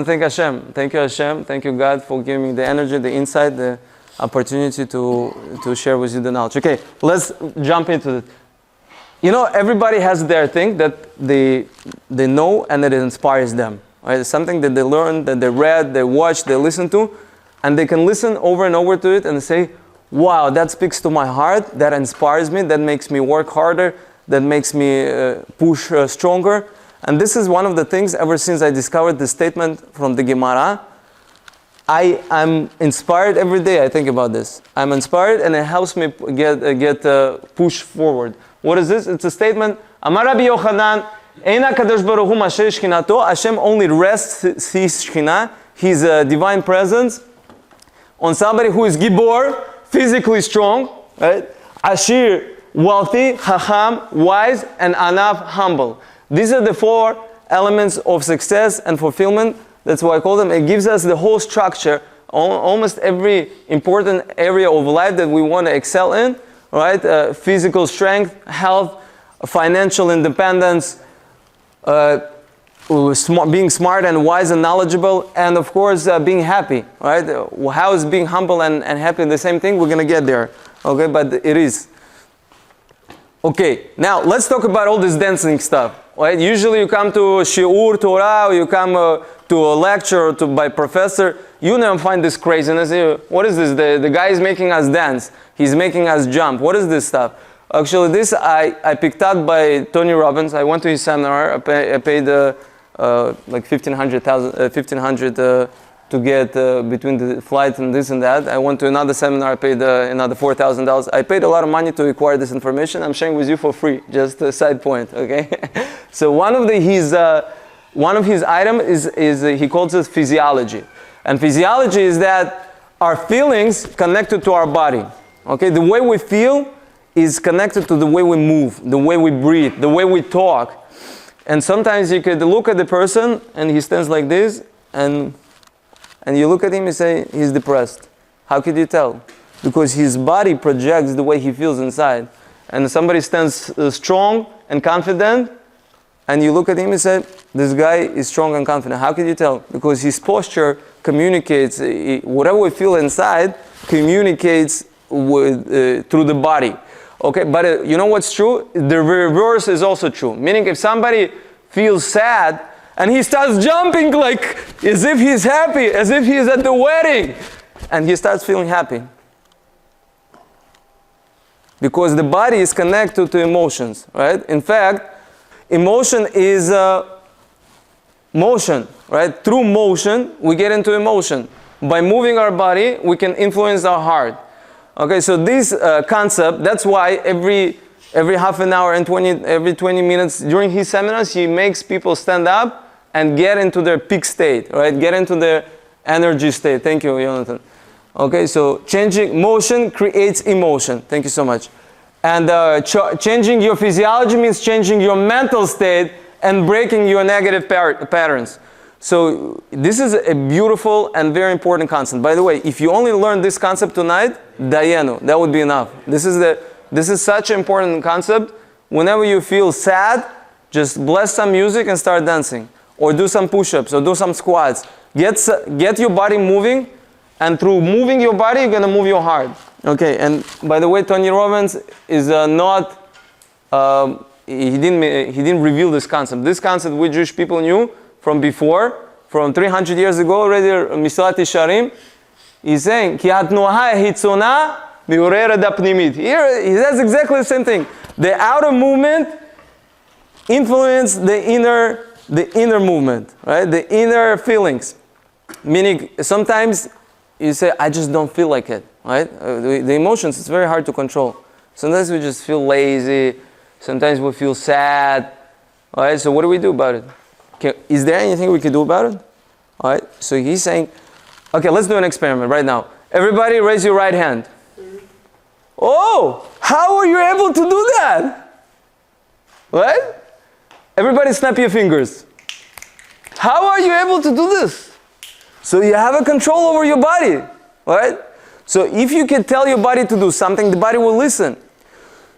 want to thank Hashem. Thank you, Hashem. Thank you, God, for giving me the energy, the insight, the opportunity to share with you the knowledge. Okay, let's jump into it. You know, everybody has their thing that they know and that it inspires them. Right? It's something that they learn, that they read, they watch, they listen to, and they can listen over and over to it and say, wow, that speaks to my heart, that inspires me, that makes me work harder, that makes me push stronger. And this is one of the things, ever since I discovered the statement from the Gemara, I'm inspired every day. I think about this. I'm inspired, and it helps me get pushed forward. What is this? It's a statement. Amar Rabbi Yochanan, Eina Kadosh Baruch Hu Masher Shchinato. Hashem only rests His Shechina, His divine presence, on somebody who is Gibor, physically strong, right? Ashir, wealthy, Chacham, wise, and Anav, humble. These are the 4 elements of success and fulfillment. That's why I call them. It gives us the whole structure, almost every important area of life that we want to excel in, right? Physical strength, health, financial independence, being smart and wise and knowledgeable, and of course being happy, right? How is being humble and happy the same thing? We're going to get there, okay? But it is. Okay, now let's talk about all this dancing stuff. Right? Usually you come to Shiur Torah, or you come to a lecture by professor, you never find this craziness. What is this? The guy is making us dance. He's making us jump. What is this stuff? Actually, this I picked up by Tony Robbins. I went to his seminar. I paid like $1,500 to get between the flights and this and that. I went to another seminar. I paid another $4,000. I paid a lot of money to acquire this information. I'm sharing with you for free. Just a side point, okay? So one of his items is he calls it physiology, and physiology is that our feelings connected to our body. Okay, the way we feel is connected to the way we move, the way we breathe, the way we talk. And sometimes you could look at the person and he stands like this, and you look at him and say he's depressed. How could you tell? Because his body projects the way he feels inside. And somebody stands strong and confident, and you look at him and say, this guy is strong and confident. How can you tell? Because his posture communicates, whatever we feel inside, communicates through the body. Okay, but you know what's true? The reverse is also true. Meaning if somebody feels sad, and he starts jumping like as if he's happy, as if he's at the wedding, and he starts feeling happy. Because the body is connected to emotions, right? In fact, emotion is motion, right? Through motion, we get into emotion. By moving our body, we can influence our heart. Okay, so this concept, that's why every half an hour and every 20 minutes during his seminars, he makes people stand up and get into their peak state, right? Get into their energy state. Thank you, Jonathan. Okay, so changing motion creates emotion. Thank you so much. And changing your physiology means changing your mental state and breaking your negative patterns. So this is a beautiful and very important concept. By the way, if you only learn this concept tonight, dayenu, that would be enough. This is such an important concept. Whenever you feel sad, just bless some music and start dancing. Or do some push-ups, or do some squats. Get your body moving, and through moving your body, you're going to move your heart. Okay, and by the way, Tony Robbins is not, he didn't reveal this concept. This concept we Jewish people knew from before, from 300 years ago already, Misilat Yesharim. He's saying, Ki hatnoha hitzona mi'ureret hapnimit. Here, he says exactly the same thing. The outer movement influences the inner movement, right? The inner feelings. Meaning, sometimes you say, I just don't feel like it, right? The emotions, it's very hard to control. Sometimes we just feel lazy. Sometimes we feel sad, all right? So what do we do about it? Is there anything we can do about it? All right, so he's saying, okay, let's do an experiment right now. Everybody raise your right hand. Oh, how are you able to do that? Right? Everybody snap your fingers. How are you able to do this? So you have a control over your body, right? So if you can tell your body to do something, the body will listen.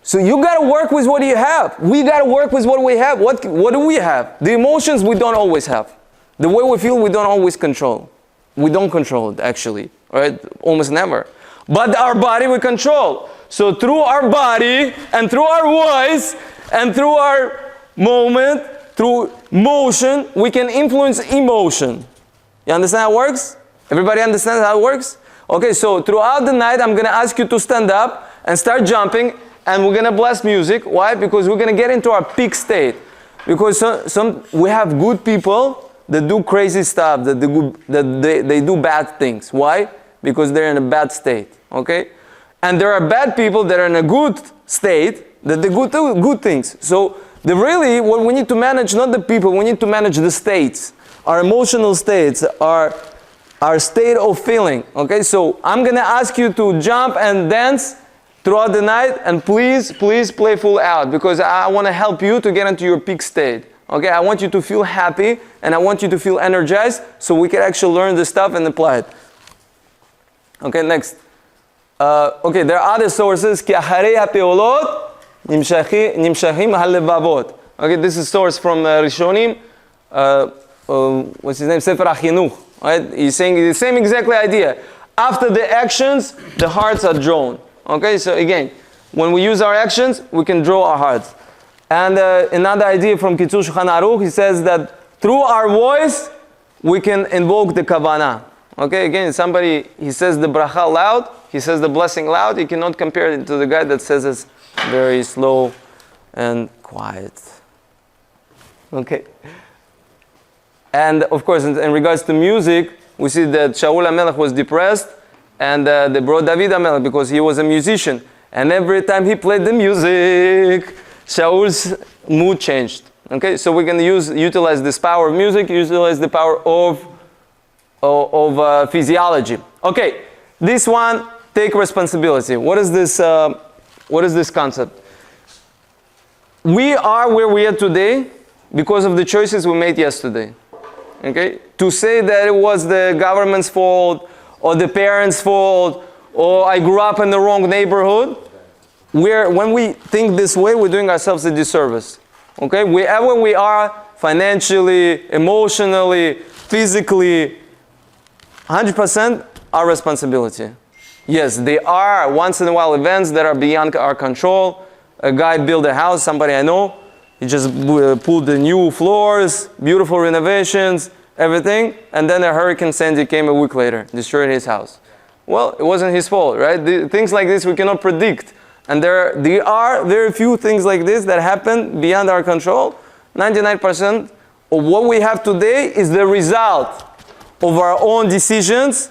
So you got to work with what you have. We got to work with what we have. What do we have? The emotions we don't always have. The way we feel, we don't always control. We don't control it, actually, right? Almost never. But our body we control. So through our body and through our voice and through our moment, through motion, we can influence emotion. You understand how it works? Everybody understands how it works? Okay, so throughout the night, I'm going to ask you to stand up and start jumping, and we're going to blast music. Why? Because we're going to get into our peak state. Because we have good people that do crazy stuff, that they do bad things. Why? Because they're in a bad state. Okay? And there are bad people that are in a good state, that they do good things. So really, what we need to manage, not the people, we need to manage the states. Our emotional states, our state of feeling. Okay, so I'm going to ask you to jump and dance throughout the night, and please play full out, because I want to help you to get into your peak state. Okay, I want you to feel happy, and I want you to feel energized, so we can actually learn the stuff and apply it. Okay, next. Okay, there are other sources. Okay, this is source from Rishonim. What's his name? Sefer HaChinuch. Right? He's saying the same exactly idea. After the actions, the hearts are drawn. Okay, so again, when we use our actions, we can draw our hearts. And another idea from Kitzur Shulchan Aruch, he says that through our voice, we can invoke the kavanah. Okay, again, he says the bracha loud, he says the blessing loud, you cannot compare it to the guy that says it's very slow and quiet. Okay. And of course, in regards to music, we see that Shaul HaMelech was depressed, and they brought David HaMelech because he was a musician. And every time he played the music, Shaul's mood changed. Okay, so we can utilize this power of music, utilize the power of physiology. Okay, this one, take responsibility. What is this concept? We are where we are today because of the choices we made yesterday. Okay? To say that it was the government's fault, or the parents' fault, or I grew up in the wrong neighborhood, when we think this way, we're doing ourselves a disservice. Okay? Wherever we are, financially, emotionally, physically, 100% our responsibility. Yes, there are once in a while events that are beyond our control. A guy built a house, somebody I know, he just pulled the new floors, beautiful renovations, everything, and then a Hurricane Sandy came a week later, destroyed his house. Well, it wasn't his fault, right? Things like this we cannot predict. And there are very few things like this that happen beyond our control. 99% of what we have today is the result of our own decisions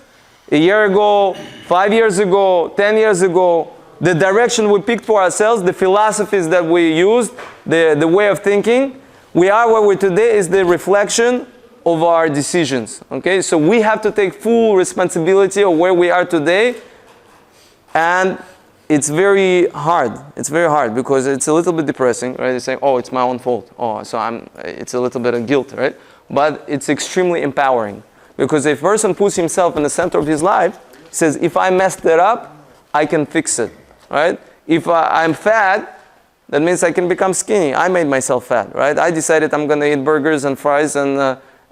a year ago, 5 years ago, 10 years ago, the direction we picked for ourselves, the philosophies that we used, the way of thinking. We are where we today is the reflection of our decisions. Okay, so we have to take full responsibility of where we are today, and it's very hard. It's very hard because it's a little bit depressing, right? It's saying, oh, it's my own fault. Oh, so it's a little bit of guilt, right? But it's extremely empowering because if a person puts himself in the center of his life, he says, if I messed it up, I can fix it, right? If I'm fat, that means I can become skinny. I made myself fat, right? I decided I'm going to eat burgers and fries and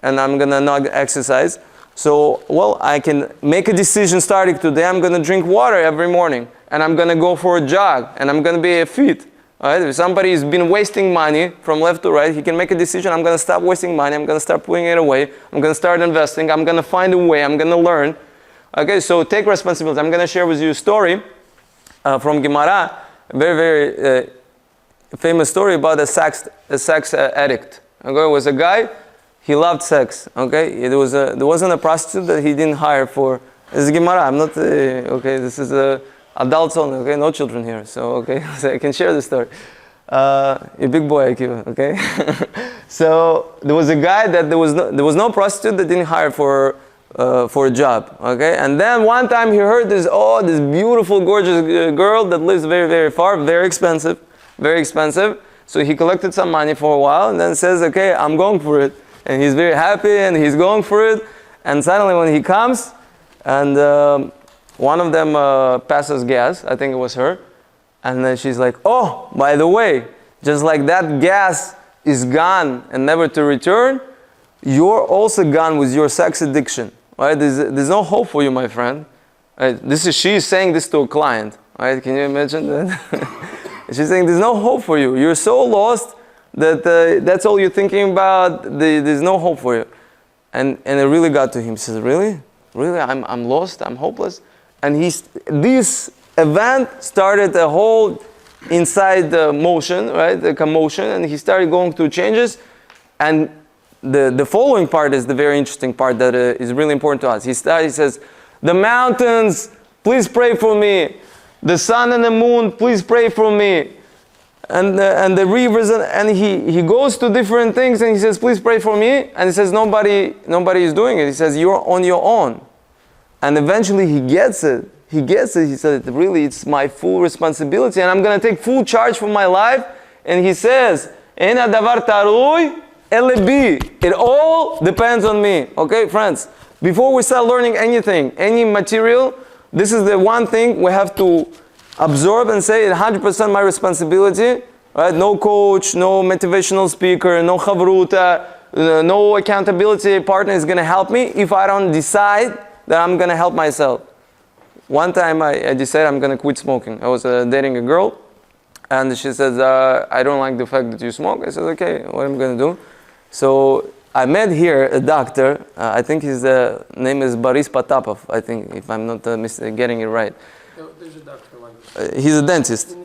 I'm going to not exercise. So, well, I can make a decision starting today. I'm going to drink water every morning. And I'm going to go for a jog. And I'm going to be fit. Right? If somebody's been wasting money from left to right, he can make a decision. I'm going to stop wasting money. I'm going to start putting it away. I'm going to start investing. I'm going to find a way. I'm going to learn. Okay, so take responsibility. I'm going to share with you a story from Gemara. A very, very famous story about a sex addict. Okay, it was a guy. He loved sex, okay? There wasn't a prostitute that he didn't hire for. This is Gemara, I'm not, okay, this is adults only, okay? No children here, so, okay, so I can share the story. A big boy IQ, okay? So, there was a guy that there was no prostitute that didn't hire for a job, okay? And then one time he heard this beautiful, gorgeous girl that lives very, very far, very expensive. So he collected some money for a while and then says, okay, I'm going for it. And he's very happy and he's going for it. And suddenly when he comes and one of them passes gas, I think it was her. And then she's like, oh, by the way, just like that gas is gone and never to return, you're also gone with your sex addiction. Right? There's no hope for you, my friend. Right? She's saying this to a client. Right? Can you imagine that? She's saying there's no hope for you. You're so lost that that's all you're thinking about. There's no hope for you. And it really got to him. He says, really? Really? I'm lost? I'm hopeless? And this event started a whole inside motion, right? The commotion. And he started going through changes. And the following part is the very interesting part that is really important to us. He says, the mountains, please pray for me. The sun and the moon, please pray for me. And the rivers, and he goes to different things and he says, please pray for me. And he says, nobody is doing it. He says, you're on your own. And eventually he gets it. He said, really, it's my full responsibility and I'm going to take full charge for my life. And he says, Ein hadavar tarui ele bi. It all depends on me. Okay, friends? Before we start learning anything, any material, this is the one thing we have to absorb and say, it's 100% my responsibility. Right? No coach, no motivational speaker, no chavruta, no accountability partner is going to help me if I don't decide that I'm going to help myself. One time I decided I'm going to quit smoking. I was dating a girl and she says, I don't like the fact that you smoke. I said, okay, what am I going to do? So I met here a doctor. I think his name is Boris Potapov, I think, if I'm not getting it right. There's a doctor like he's a dentist.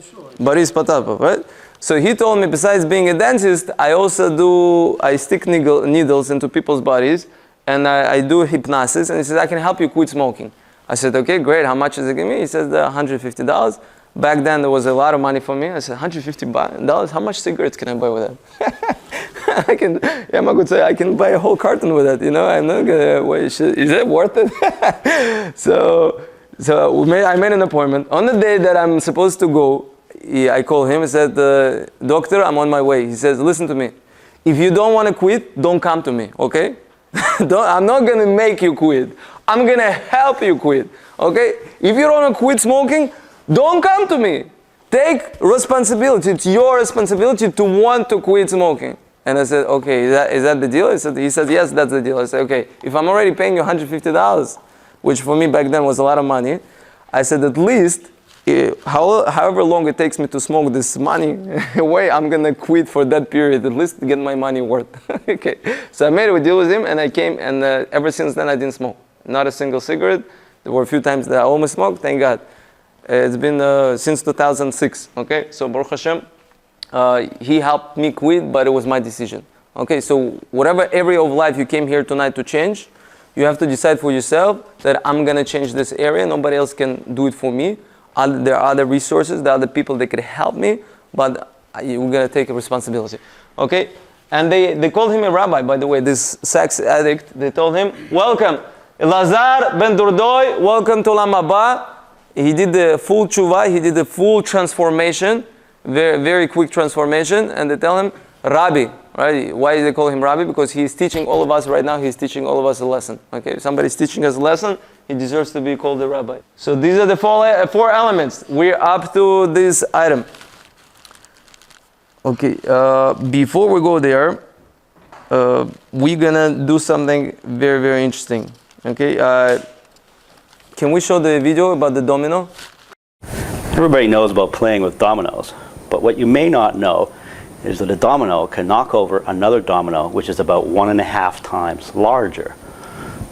Boris Potapov, right? So he told me, besides being a dentist, I stick needles into people's bodies and I do hypnosis. And he says, I can help you quit smoking. I said, okay, great. How much is it give me? He says, $150. Back then, there was a lot of money for me. I said, $150? How much cigarettes can I buy with that? I can buy a whole carton with that. You know, I'm not gonna wait. Is it worth it? So I made an appointment. On the day that I'm supposed to go, I called him and said, doctor, I'm on my way. He says, listen to me. If you don't want to quit, don't come to me, okay? I'm not going to make you quit. I'm going to help you quit, okay? If you don't want to quit smoking, don't come to me. Take responsibility. It's your responsibility to want to quit smoking. And I said, okay, is that the deal? He said, yes, that's the deal. I said, okay, if I'm already paying you $150, which for me back then was a lot of money, I said, at least, however long it takes me to smoke this money away, I'm going to quit for that period, at least to get my money worth. Okay. So I made a deal with him and I came, and ever since then I didn't smoke. Not a single cigarette. There were a few times that I almost smoked, thank God. It's been since 2006. Okay. So Baruch Hashem, he helped me quit, but it was my decision. Okay. So whatever area of life you came here tonight to change, you have to decide for yourself that I'm going to change this area. Nobody else can do it for me. There are other resources, there are other people that could help me, but we're going to take a responsibility. Okay? And they called him a rabbi, by the way, this sex addict. They told him, welcome, Elazar ben Dordoi, welcome to Olam Haba. He did the full tshuva, he did the full transformation, very, very quick transformation, and they tell him, Rabbi, right? Why do they call him Rabbi? Because he's teaching all of us right now, he's teaching all of us a lesson. Okay, if somebody's teaching us a lesson, he deserves to be called a rabbi. So these are the four elements. We're up to this item. Okay, before we go there, we're gonna do something very, very interesting. Okay, can we show the video about the domino? Everybody knows about playing with dominoes, but what you may not know is that a domino can knock over another domino which is about 1.5 times larger.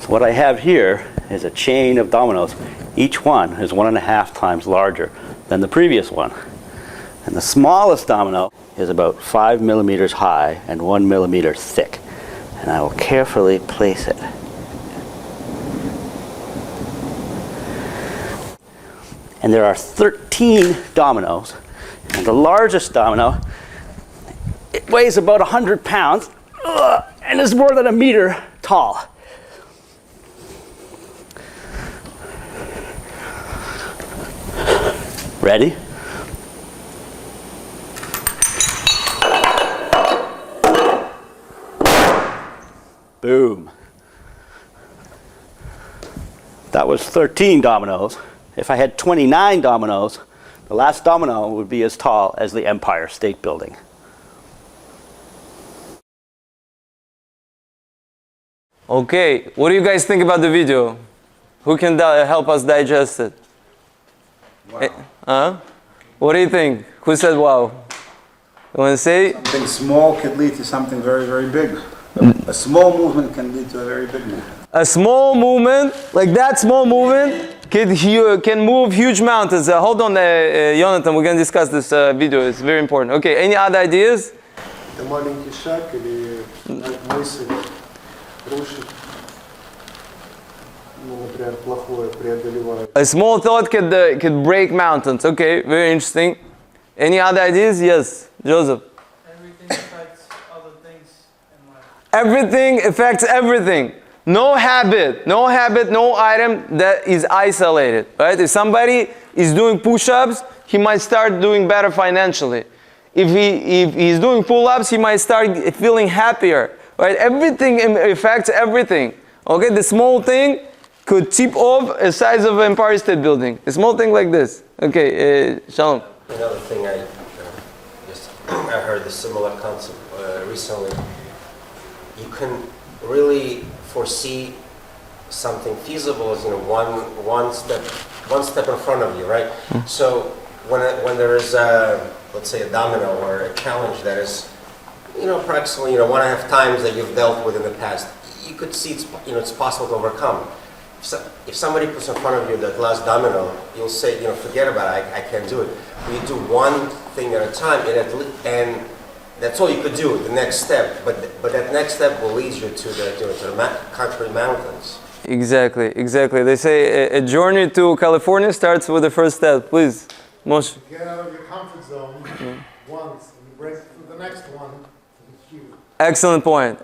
So what I have here is a chain of dominoes. Each one is 1.5 times larger than the previous one. And the smallest domino is about 5 millimeters high and 1 millimeter thick. And I will carefully place it. And there are 13 dominoes. And the largest domino, it weighs about 100 pounds and is more than 1 meter tall. Ready? Boom. That was 13 dominoes. If I had 29 dominoes, the last domino would be as tall as the Empire State Building. Okay, what do you guys think about the video? Who can help us digest it? Wow. What do you think? Who said wow? You want to say? Something small could lead to something very, very big. A small movement can lead to a very big movement. A small movement, like that small movement, can move huge mountains. Hold on, Jonathan, we're going to discuss this video. It's very important. Okay, any other ideas? Это маленький шаг или мысль рушит, ну, например, плохое преодолевает. A small thought could break mountains. Okay, very interesting. Any other ideas? Yes, Joseph. Everything affects other things in life. Everything affects everything. No habit, no item that is isolated, right? If somebody is doing push-ups, he might start doing better financially. If he's doing pull-ups, he might start feeling happier, right? Everything affects everything. Okay, the small thing could tip off the size of an Empire State Building. A small thing like this. Okay, Shalom. Another thing I heard a similar concept recently. You can really foresee something feasible as one step in front of you, right? So when there is let's say a domino or a challenge that is approximately 1.5 times that you've dealt with in the past, you could see it's possible to overcome. If somebody puts in front of you that last domino, you'll say, forget about it, I can't do it. You do one thing at a time, and that's all you could do, the next step. But that next step will lead you to the country mountains. Exactly. They say a journey to California starts with the first step. Please, Moshe. Get out of your comfort zone once and break through the next one. It's huge. Excellent point,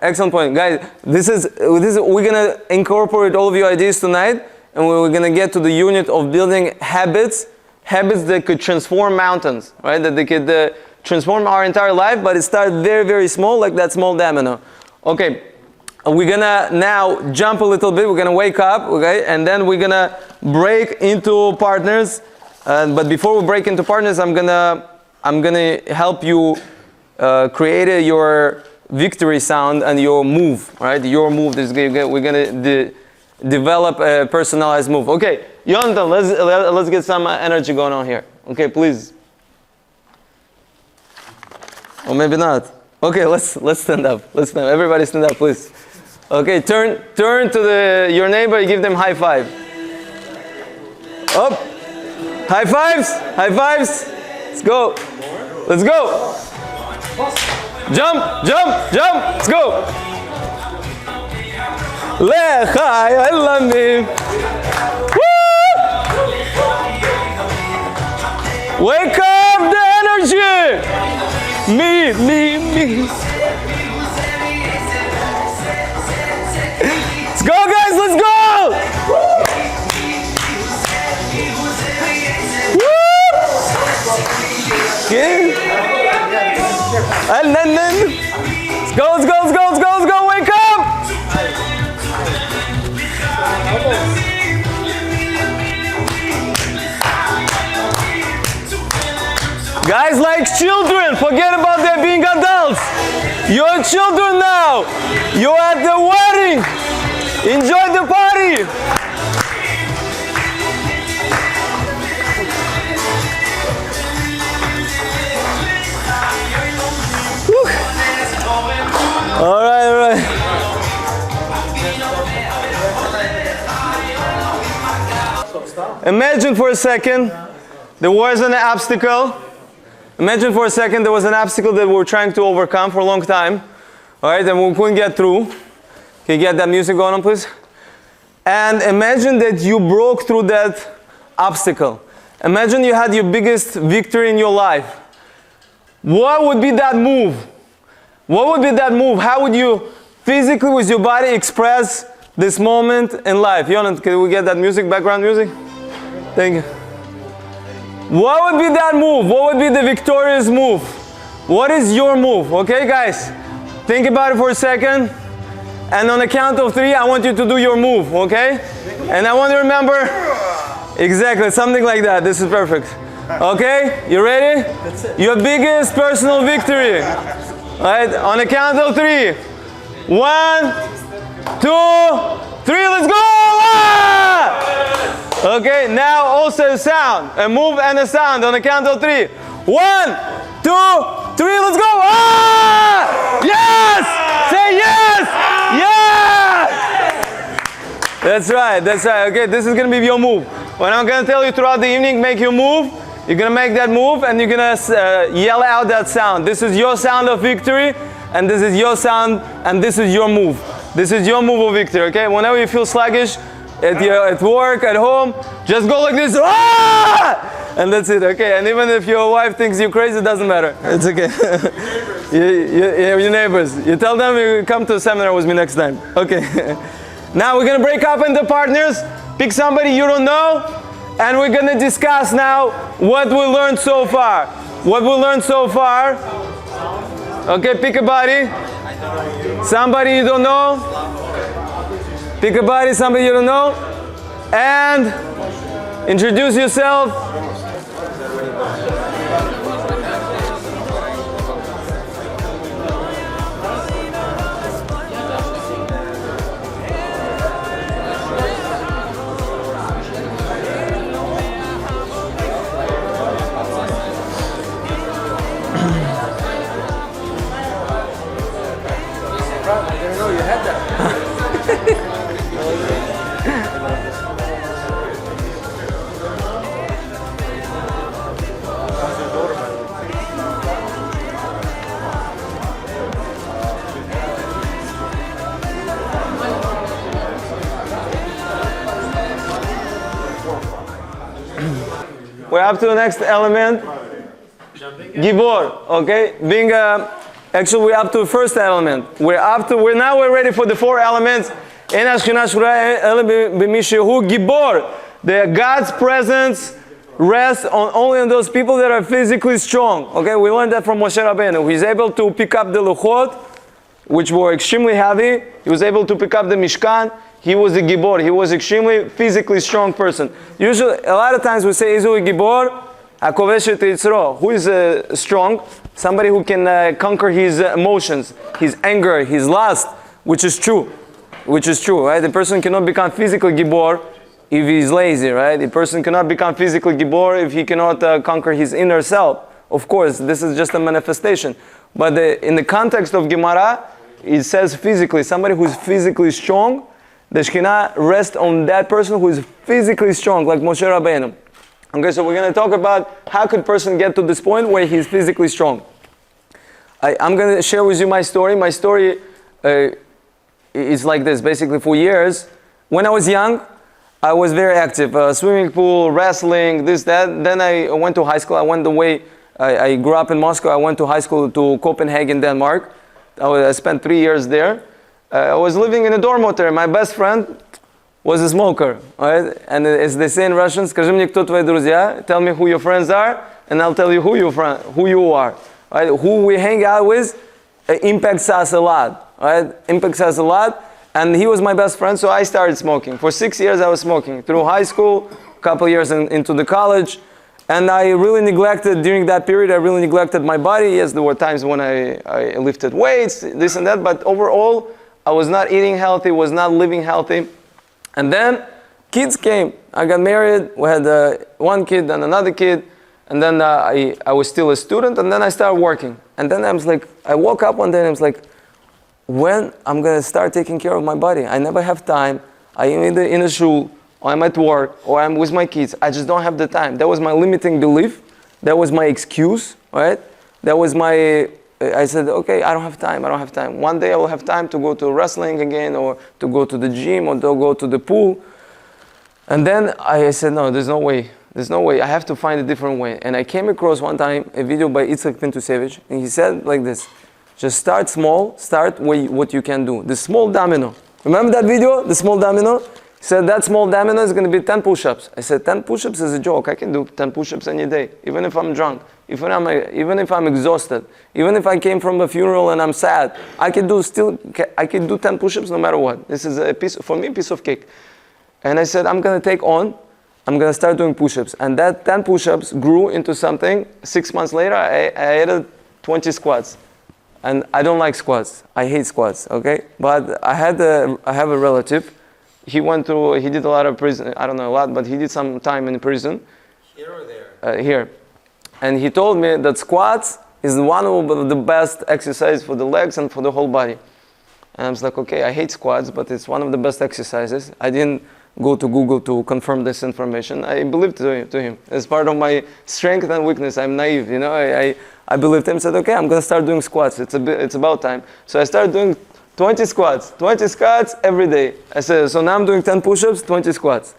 guys. We're gonna incorporate all of your ideas tonight, and we're gonna get to the unit of building habits that could transform mountains, right? That they could transform our entire life, but it starts very, very small, like that small domino. Okay, we're gonna now jump a little bit. We're gonna wake up, okay, and then we're gonna break into partners. But before we break into partners, I'm gonna help you create your victory sound and your move, right? Your move is we're gonna develop a personalized move. Okay, Jonathan, let's get some energy going on here. Okay, please. Or maybe not. Okay, let's stand up. Let's stand up. Everybody stand up, please. Okay, turn to your neighbor. Give them high five. Up. High fives. Let's go. Jump. Let's go. Lechai Elamim. Woo! Wake up the energy. Me. Let's go, guys. Let's go. Okay. And then let's go. Wake up. Guys, like children, forget about them being adults. You're children now. You're at the wedding. Enjoy the party. Whew. All right. Imagine for a second there was an obstacle. Imagine for a second there was an obstacle that we were trying to overcome for a long time. All right, and we couldn't get through. Can you get that music going on, please? And imagine that you broke through that obstacle. Imagine you had your biggest victory in your life. What would be that move? How would you physically with your body express this moment in life? Yonan, can we get that music, background music? Thank you. What would be that move? What would be the victorious move? What is your move? Okay, guys? Think about it for a second. And on the count of 3, I want you to do your move, okay? And I want you to remember, exactly, something like that. This is perfect. Okay, you ready? That's it. Your biggest personal victory. All right, on the count of 3. 1, 3, let's go! Ah! Okay, now also a sound, a move and a sound on the count of 3. 1, 2, 3, let's go! Ah! Yes! Say yes! Yes! That's right, that's right. Okay, this is gonna be your move. When I'm gonna tell you throughout the evening, make your move, you're gonna make that move and you're gonna yell out that sound. This is your sound of victory, and this is your sound, and this is your move. This is your move of victory, okay? Whenever you feel sluggish, at work, at home, just go like this, ah! And that's it, okay? And even if your wife thinks you're crazy, it doesn't matter. It's okay. Your neighbors. You tell them you come to a seminar with me next time. Okay. Now we're gonna break up into partners. Pick somebody you don't know, and we're gonna discuss now what we learned so far. What we learned so far. Okay, pick a body. Somebody you don't know. Pick a body, somebody you don't know. And introduce yourself. I didn't know you had that. We're up to the next element. Gibor, okay? Being actually we're up to the first element. We're ready for the 4 elements. Gibor. God's presence rests only on those people that are physically strong. Okay, we learned that from Moshe Rabbeinu. He's able to pick up the luchot, which were extremely heavy. He was able to pick up the Mishkan. He was a Gibor. He was extremely physically strong person. Usually, a lot of times we say, Izu Gibor, who is strong? Somebody who can conquer his emotions, his anger, his lust, which is true. Which is true, right? The person cannot become physically Gibor if he's lazy, right? The person cannot become physically Gibor if he cannot conquer his inner self. Of course, this is just a manifestation. But in the context of Gemara, it says physically, somebody who is physically strong, the Shekhinah rests on that person who is physically strong, like Moshe Rabbeinu. Okay, so we're going to talk about how could a person get to this point where he's physically strong. I'm going to share with you my story. My story is like this. Basically, for years, when I was young, I was very active. Swimming pool, wrestling, this, that. Then I went to high school. I grew up in Moscow. I went to high school to Copenhagen, Denmark. I spent 3 years there. I was living in a dormitory. My best friend was a smoker, right? And as they say in Russian, скажи мне, кто твои друзья? Tell me who your friends are, and I'll tell you who you are. Right? Who we hang out with impacts us a lot, right? Impacts us a lot. And he was my best friend, so I started smoking. For 6 years I was smoking. Through high school, a couple years into the college. And I really neglected, during that period, I really neglected my body. Yes, there were times when I lifted weights, this and that, but overall, I was not eating healthy, was not living healthy. And then kids came. I got married. We had one kid and another kid. And then I was still a student. And then I started working. And then I was like, I woke up one day and I was like, when I'm going to start taking care of my body? I never have time. I am either in a shul, or I'm at work, or I'm with my kids. I just don't have the time. That was my limiting belief. That was my excuse, right? That was I said, okay, I don't have time. One day I will have time to go to wrestling again, or to go to the gym, or to go to the pool. And then I said, no, there's no way. I have to find a different way. And I came across one time a video by Itzhak Pintusevich, and he said like this: just start small, start what you can do. The small domino. Remember that video, the small domino? He said that small domino is going to be 10 push-ups. I said 10 push-ups is a joke. I can do 10 push-ups any day, even if I'm drunk, even if I'm exhausted, even if I came from a funeral and I'm sad. I can do 10 push-ups no matter what. This is a piece of cake. And I said, I'm going to start doing push-ups. And that 10 push-ups grew into something. 6 months later, I added 20 squats. and I don't like squats. I hate squats, okay? But I have a relative. He did a lot of prison, I don't know a lot, but he did some time in prison. Here or there? Here. And he told me that squats is one of the best exercise for the legs and for the whole body. And I was like, okay, I hate squats, but it's one of the best exercises. I didn't go to Google to confirm this information. I believed to him. As part of my strength and weakness, I'm naive, you know. I believed him, said, okay, I'm going to start doing squats. It's about time. So I started doing 20 squats every day. I said, so now I'm doing 10 push-ups, 20 squats.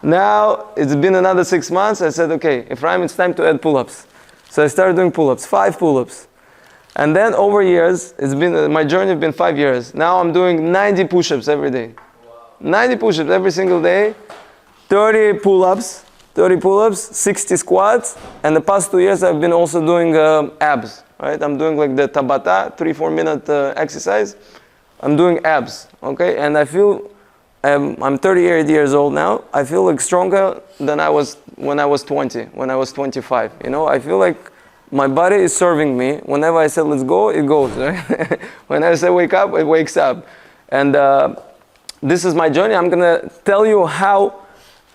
Now, it's been another 6 months. I said, okay, Ephraim, it's time to add pull-ups. So I started doing pull-ups, 5 pull-ups. And then over years, my journey has been 5 years. Now I'm doing 90 push-ups every day. 90 push-ups every single day, 30 pull-ups, 60 squats, and the past 2 years I've been also doing abs, right? I'm doing like the Tabata, 3-4 minute exercise. I'm doing abs, okay? And I feel, I'm 38 years old now, I feel like stronger than I was when I was 20, when I was 25, you know? I feel like my body is serving me. Whenever I say let's go, it goes, right? When I say wake up, it wakes up. And this is my journey. I'm going to tell you how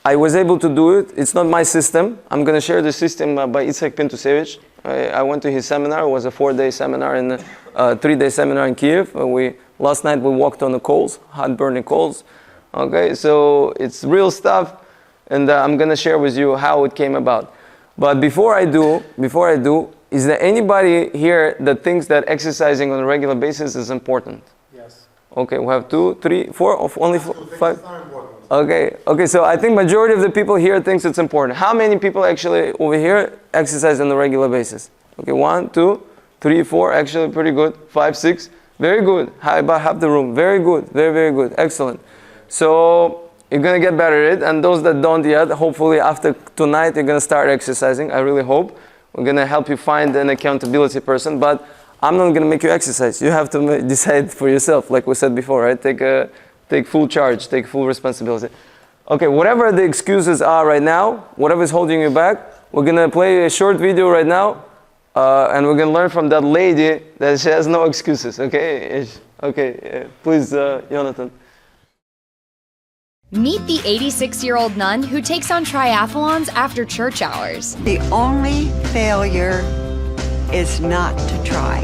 I was able to do it. It's not my system. I'm going to share the system by Itzhak Pintusevich. I went to his seminar. It was a 4-day seminar and a 3-day seminar in Kiev. Last night we walked on the coals, hot burning coals. Okay, so it's real stuff, and I'm going to share with you how it came about. But before I do, is there anybody here that thinks that exercising on a regular basis is important? Yes. Okay, we have 2, 3, 4, only 5. It's not important. Okay, so I think majority of the people here thinks it's important. How many people actually over here exercise on a regular basis? Okay, 1, 2, 3, 4, actually pretty good. 5, 6, very good. About half the room, very good, very, very good, excellent. So you're gonna get better at it, and those that don't yet, hopefully after tonight you're gonna start exercising. I really hope. We're gonna help you find an accountability person, but I'm not gonna make you exercise. You have to decide for yourself, like we said before, right? Take full charge, take full responsibility. Okay, whatever the excuses are right now, whatever is holding you back, we're gonna play a short video right now, and we're gonna learn from that lady that she has no excuses. Okay, please, Jonathan. Meet the 86-year-old nun who takes on triathlons after church hours. The only failure is not to try.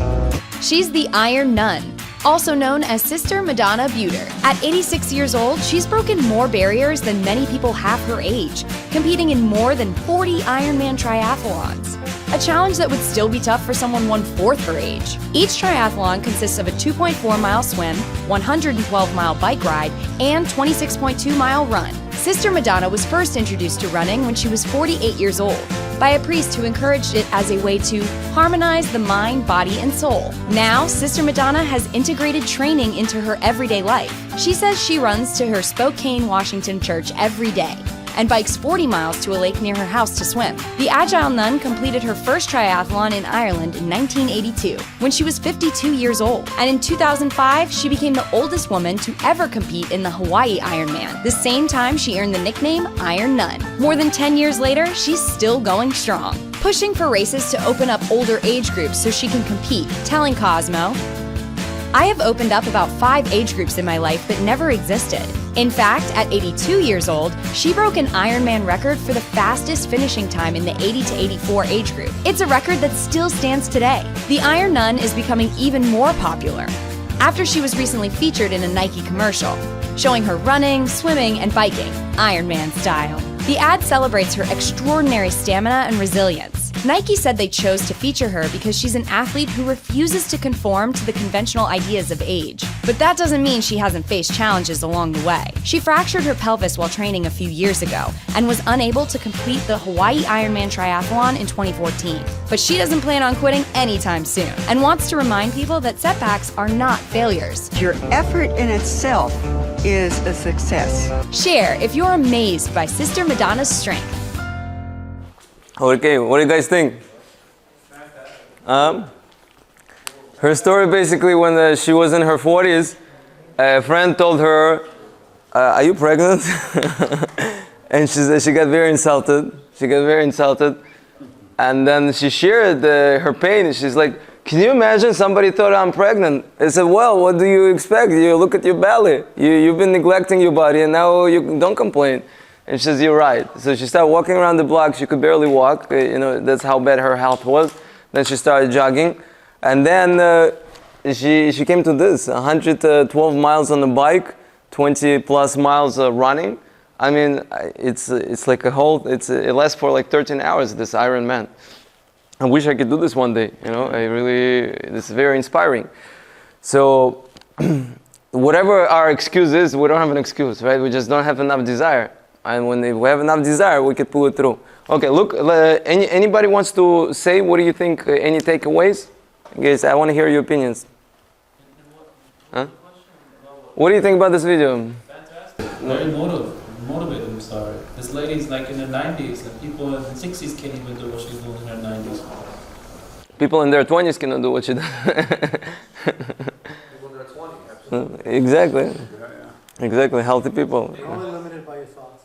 She's the Iron Nun, also known as Sister Madonna Buter. At 86 years old, she's broken more barriers than many people half her age, competing in more than 40 Ironman triathlons. A challenge that would still be tough for someone 1/4 her age. Each triathlon consists of a 2.4-mile swim, 112-mile bike ride, and 26.2-mile run. Sister Madonna was first introduced to running when she was 48 years old by a priest who encouraged it as a way to harmonize the mind, body, and soul. Now, Sister Madonna has integrated training into her everyday life. She says she runs to her Spokane, Washington church every day and bikes 40 miles to a lake near her house to swim. The Agile Nun completed her first triathlon in Ireland in 1982 when she was 52 years old. And in 2005, she became the oldest woman to ever compete in the Hawaii Ironman. The same time she earned the nickname Iron Nun. More than 10 years later, she's still going strong, pushing for races to open up older age groups so she can compete, telling Cosmo, "I have opened up about 5 age groups in my life that never existed. In fact, at 82 years old, she broke an Ironman record for the fastest finishing time in the 80 to 84 age group. It's a record that still stands today." The Iron Nun is becoming even more popular after she was recently featured in a Nike commercial, showing her running, swimming, and biking, Ironman style. The ad celebrates her extraordinary stamina and resilience. Nike said they chose to feature her because she's an athlete who refuses to conform to the conventional ideas of age. But that doesn't mean she hasn't faced challenges along the way. She fractured her pelvis while training a few years ago and was unable to complete the Hawaii Ironman triathlon in 2014. But she doesn't plan on quitting anytime soon and wants to remind people that setbacks are not failures. Your effort in itself is a success. Share if you're amazed by Sister Madonna's strength. Okay, what do you guys think? Her story basically, when she was in her 40s, a friend told her, "Are you pregnant?" And she got very insulted. And then she shared her pain. She's like, Can you imagine somebody thought I'm pregnant? They said, well, what do you expect? You look at your belly. You've been neglecting your body and now you don't complain. And she says, you're right. So she started walking around the block. She could barely walk. That's how bad her health was. Then she started jogging. And then she came to this, 112 miles on the bike, 20 plus miles running. I mean, it's like it lasts for like 13 hours, this Ironman. I wish I could do this one day, this is very inspiring. So, whatever our excuse is, we don't have an excuse, right? We just don't have enough desire. And when we have enough desire, we can pull it through. Okay, look, anybody wants to say, what do you think, any takeaways? Guys, I want to hear your opinions. Huh? What do you think about this video? Fantastic. Very motivated, I'm sorry. This lady's like in her 90s, and people in the 60s can't even do what she's doing in her 90s. People in their 20s cannot do what she does. People in their 20s, Exactly. Exactly, healthy people. You're only limited by your thoughts.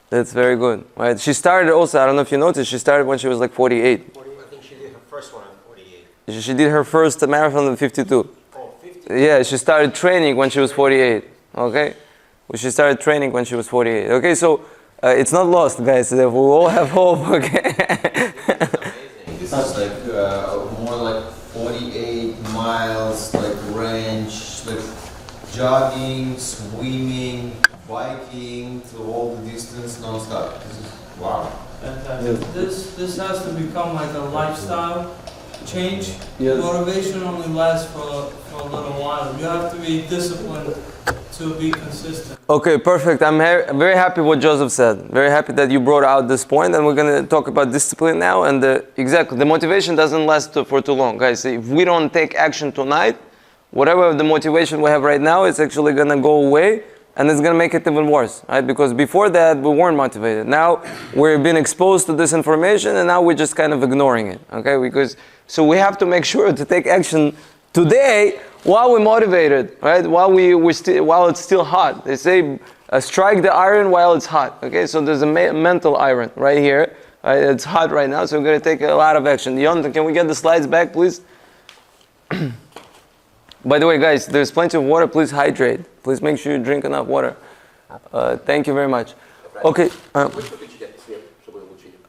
That's very good. Right? She started also, I don't know if you noticed, she started when she was like 48. I think she did her first one at 48. She did her first marathon at 52. Oh, 50. Yeah, she started training when she was 48. Okay? She started training when she was 48. Okay, so it's not lost, guys. We all have hope, okay? This is like more like 48 miles, like range, like jogging, swimming, biking to all the distance non-stop. This is wow. Fantastic. This has to become like a lifestyle change. Yes. Motivation only lasts for a little while. You have to be disciplined to be consistent. Okay, perfect. I'm very happy what Joseph said. Very happy that you brought out this point, and we're going to talk about discipline now. And exactly, the motivation doesn't last for too long, guys. If we don't take action tonight, whatever the motivation we have right now, it's actually going to go away, and it's going to make it even worse, right? Because before that, we weren't motivated. Now, we've been exposed to this information, and now we're just kind of ignoring it, okay? So we have to make sure to take action today while we're motivated, right? While it's still hot. They say, strike the iron while it's hot, okay? So there's a mental iron right here. Right? It's hot right now, so we're going to take a lot of action. Jonathan, can we get the slides back, please? By the way, guys, there's plenty of water. Please hydrate. Please make sure you drink enough water. Thank you very much. Okay.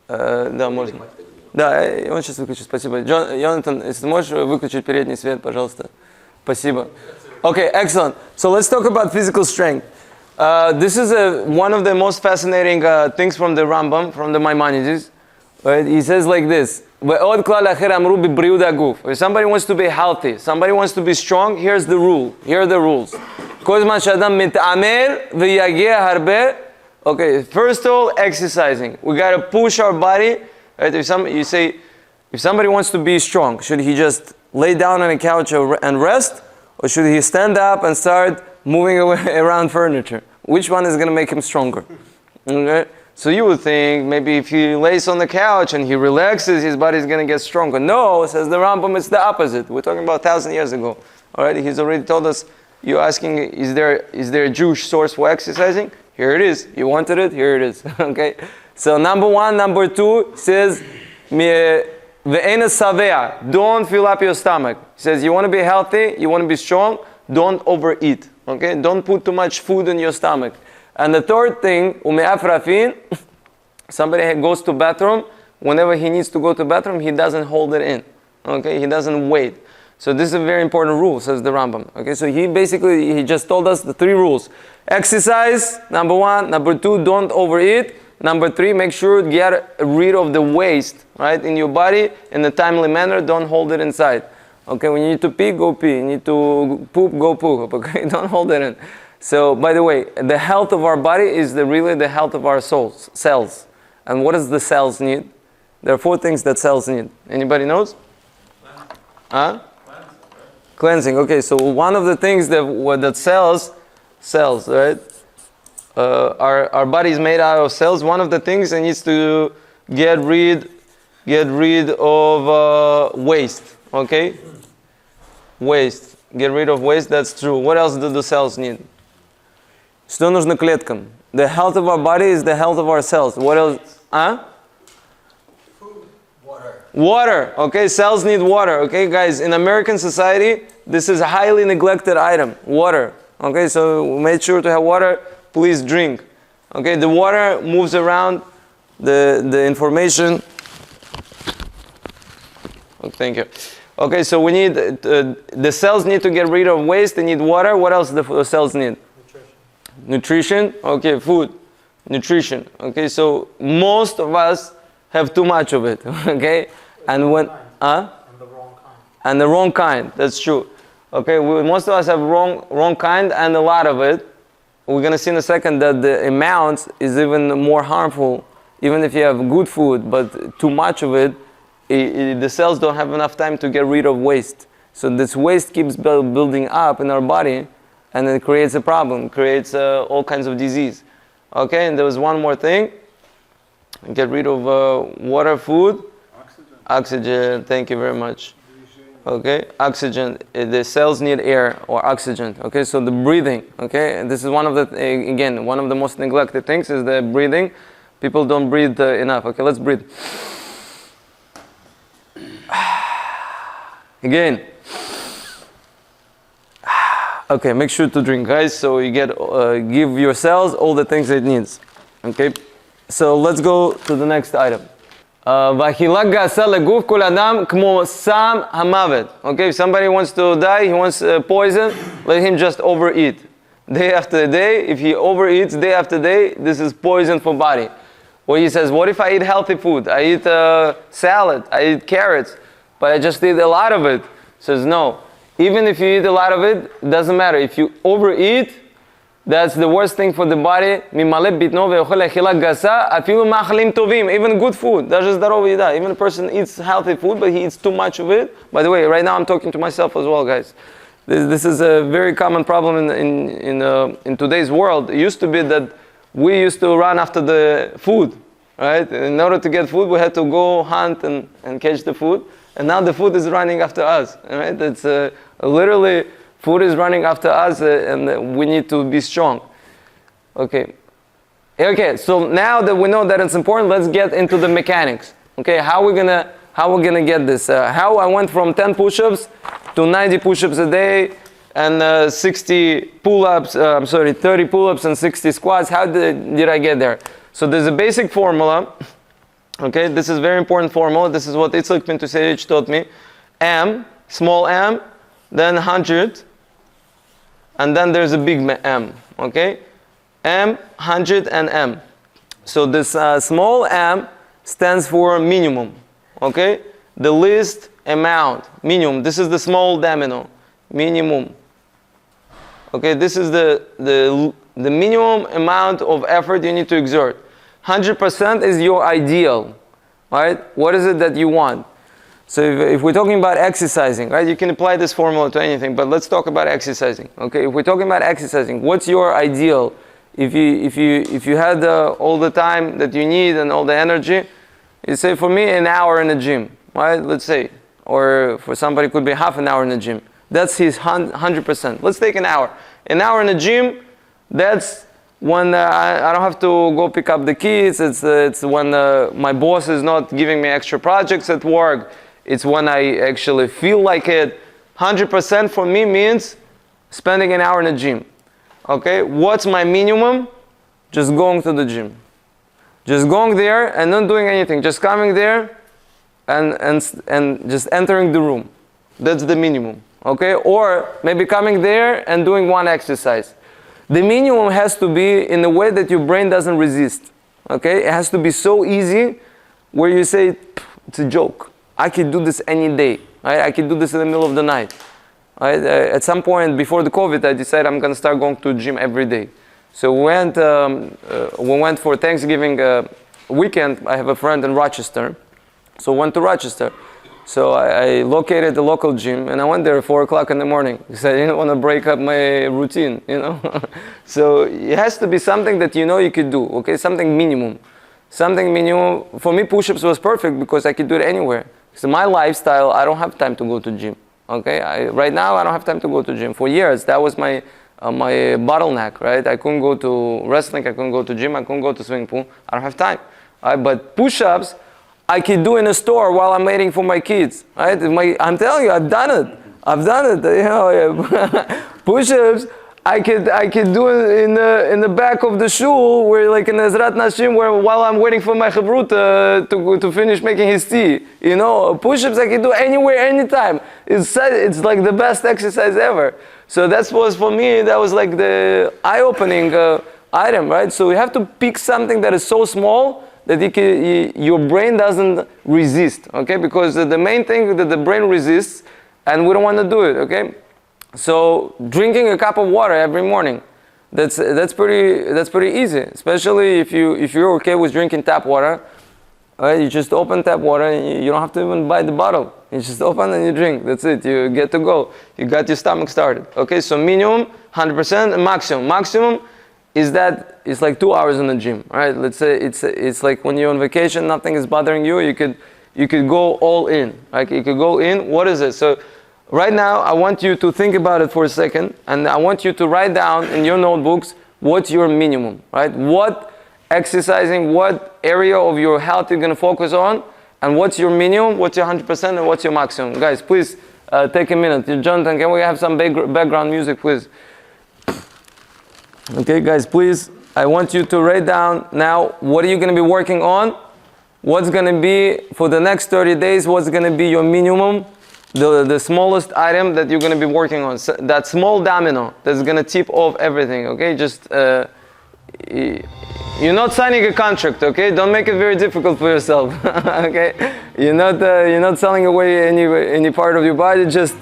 Да, можно. Да, он сейчас выключит. Спасибо. Jonathan, если ты можешь выключить передний свет, пожалуйста. Спасибо. Okay, excellent. So let's talk about physical strength. This is one of the most fascinating things from the Rambam, from the Maimonides. Right? He says like this. If somebody wants to be healthy, somebody wants to be strong, here's the rule. Here are the rules. Okay, first of all, exercising. We got to push our body. Right? If somebody wants to be strong, should he just lay down on a couch and rest? Or should he stand up and start moving around furniture? Which one is going to make him stronger? Okay? So you would think maybe if he lays on the couch and he relaxes, his body is going to get stronger. No, says the Rambam, it's the opposite. We're talking about 1,000 years ago. All right, he's already told us. You're asking, is there a Jewish source for exercising? Here it is. You wanted it. Here it is. Okay. So number one, number two says, "Ve'ena savea." Don't fill up your stomach. He says, you want to be healthy, you want to be strong. Don't overeat. Okay. Don't put too much food in your stomach. And the third thing, ume'afrafin, somebody goes to bathroom, whenever he needs to go to bathroom, he doesn't hold it in. Okay, he doesn't wait. So this is a very important rule, says the Rambam. Okay, so he just told us the 3 rules. Exercise, number 1. Number 2, don't overeat. Number 3, make sure to get rid of the waste, right, in your body in a timely manner. Don't hold it inside. Okay, when you need to pee, go pee. You need to poop, go poop. Okay, don't hold it in. So, by the way, the health of our body is really the health of our cells. And what does the cells need? There are 4 things that cells need. Anybody knows? Huh? Cleansing. Okay, so one of the things that cells, right? Our body is made out of cells. One of the things it needs to get rid of waste. Okay? Waste. Get rid of waste, that's true. What else do the cells need? Что нужно клеткам? The health of our body is the health of our cells. What else? Huh? Food, water. Water, okay, cells need water, okay, guys. In American society, this is a highly neglected item, water, okay, so make sure to have water, please drink, okay. The water moves around the information. Oh, thank you. Okay, so we need, the cells need to get rid of waste, they need water. What else do the cells need? Nutrition, okay, food, nutrition, okay, so most of us have too much of it, okay, and when, And the wrong kind. and the wrong kind, that's true, okay, most of us have wrong kind and a lot of it. We're going to see in a second that the amount is even more harmful, even if you have good food, but too much of it, the cells don't have enough time to get rid of waste. So this waste keeps building up in our body, and it creates a problem, creates all kinds of disease. Okay, and there was one more thing. Get rid of water, food, oxygen. Thank you very much. Okay, oxygen. The cells need air or oxygen. Okay, so the breathing. Okay, and this is one of the again one of the most neglected things is the breathing. People don't breathe enough. Okay, let's breathe. Again. Okay, make sure to drink, guys, so you get give your cells all the things it needs. Okay, so let's go to the next item. Okay, if somebody wants to die, he wants poison, let him just overeat. Day after day, if he overeats day after day, this is poison for body. Or he says, what if I eat healthy food? I eat salad, I eat carrots, but I just eat a lot of it. He says, no. Even if you eat a lot of it, it doesn't matter. If you overeat, that's the worst thing for the body. Even good food. Even a person eats healthy food, but he eats too much of it. By the way, right now I'm talking to myself as well, guys. This is a very common problem in today's world. It used to be that we used to run after the food, right? In order to get food, we had to go hunt and catch the food. And now the food is running after us, right? It's literally, food is running after us, and we need to be strong. Okay. Okay, so now that we know that it's important, let's get into the mechanics. Okay, how we're gonna get this? How I went from 10 push-ups to 90 push-ups a day, and 60 pull-ups, 30 pull-ups and 60 squats. How did I get there? So there's a basic formula. Okay, this is very important formula. This is what Itzhak Pintusevich taught me. M, small m, then 100, and then there's a big M. Okay, M, 100, and M. So this small m stands for minimum. Okay, the least amount, minimum. This is the small domino, minimum. Okay, this is the minimum amount of effort you need to exert. 100% is your ideal, right? What is it that you want? So if we're talking about exercising, right? You can apply this formula to anything, but let's talk about exercising. Okay, if we're talking about exercising, what's your ideal? If you had all the time that you need and all the energy, you say for me an hour in the gym, right? Let's say, or for somebody it could be half an hour in the gym. That's his 100%. Let's take an hour. An hour in the gym, that's when I don't have to go pick up the kids. It's when my boss is not giving me extra projects at work. It's when I actually feel like it. 100% for me means spending an hour in the gym. Okay, what's my minimum? Just going to the gym. Just going there and not doing anything. Just coming there and just entering the room. That's the minimum. Okay, or maybe coming there and doing one exercise. The minimum has to be in a way that your brain doesn't resist. Okay, it has to be so easy where you say, it's a joke. I can do this any day. Right? I can do this in the middle of the night. Right? At some point before the COVID, I decided I'm going to start going to the gym every day. So we went for Thanksgiving weekend. I have a friend in Rochester. So I went to Rochester. So I located the local gym and I went there at 4 o'clock in the morning because I didn't want to break up my routine, you know. So it has to be something that you know you could do, okay? Something minimum. Something minimum. For me, push-ups was perfect because I could do it anywhere. So my lifestyle, I don't have time to go to gym, okay? Right now, I don't have time to go to gym. For years, that was my bottleneck, right? I couldn't go to wrestling, I couldn't go to gym, I couldn't go to swimming pool. I don't have time. But push-ups, I could do in a store while I'm waiting for my kids, right? I'm telling you, I've done it. I've done it. You know, push-ups. I could do it in the back of the shul, where like in Ezrat Nashim, where while I'm waiting for my chavruta to finish making his tea. You know, push-ups I can do anywhere, anytime. It's like the best exercise ever. So that was for me. That was like the eye-opening item, right? So you have to pick something that is so small that your brain doesn't resist. Okay, because the main thing that the brain resists, and we don't want to do it. Okay. So drinking a cup of water every morning, that's pretty easy. Especially if you're okay with drinking tap water, right? You just open tap water and you don't have to even buy the bottle. You just open and you drink. That's it. You get to go. You got your stomach started. Okay. So minimum 100% and maximum. Maximum is that it's like 2 hours in the gym, right? Let's say it's like when you're on vacation, nothing is bothering you. You could go all in. Like you could go in. What is it? So right now, I want you to think about it for a second, and I want you to write down in your notebooks what's your minimum, right? What exercising, what area of your health you're going to focus on, and what's your minimum, what's your 100%, and what's your maximum. Guys, please take a minute. Jonathan, can we have some background music, please? Okay, guys, please. I want you to write down now what are you going to be working on, what's going to be for the next 30 days, what's going to be your minimum, the smallest item that you're going to be working on, so that small domino that's going to tip off everything. Okay, just you're not signing a contract. Okay, don't make it very difficult for yourself. Okay, you're not selling away any part of your body. Just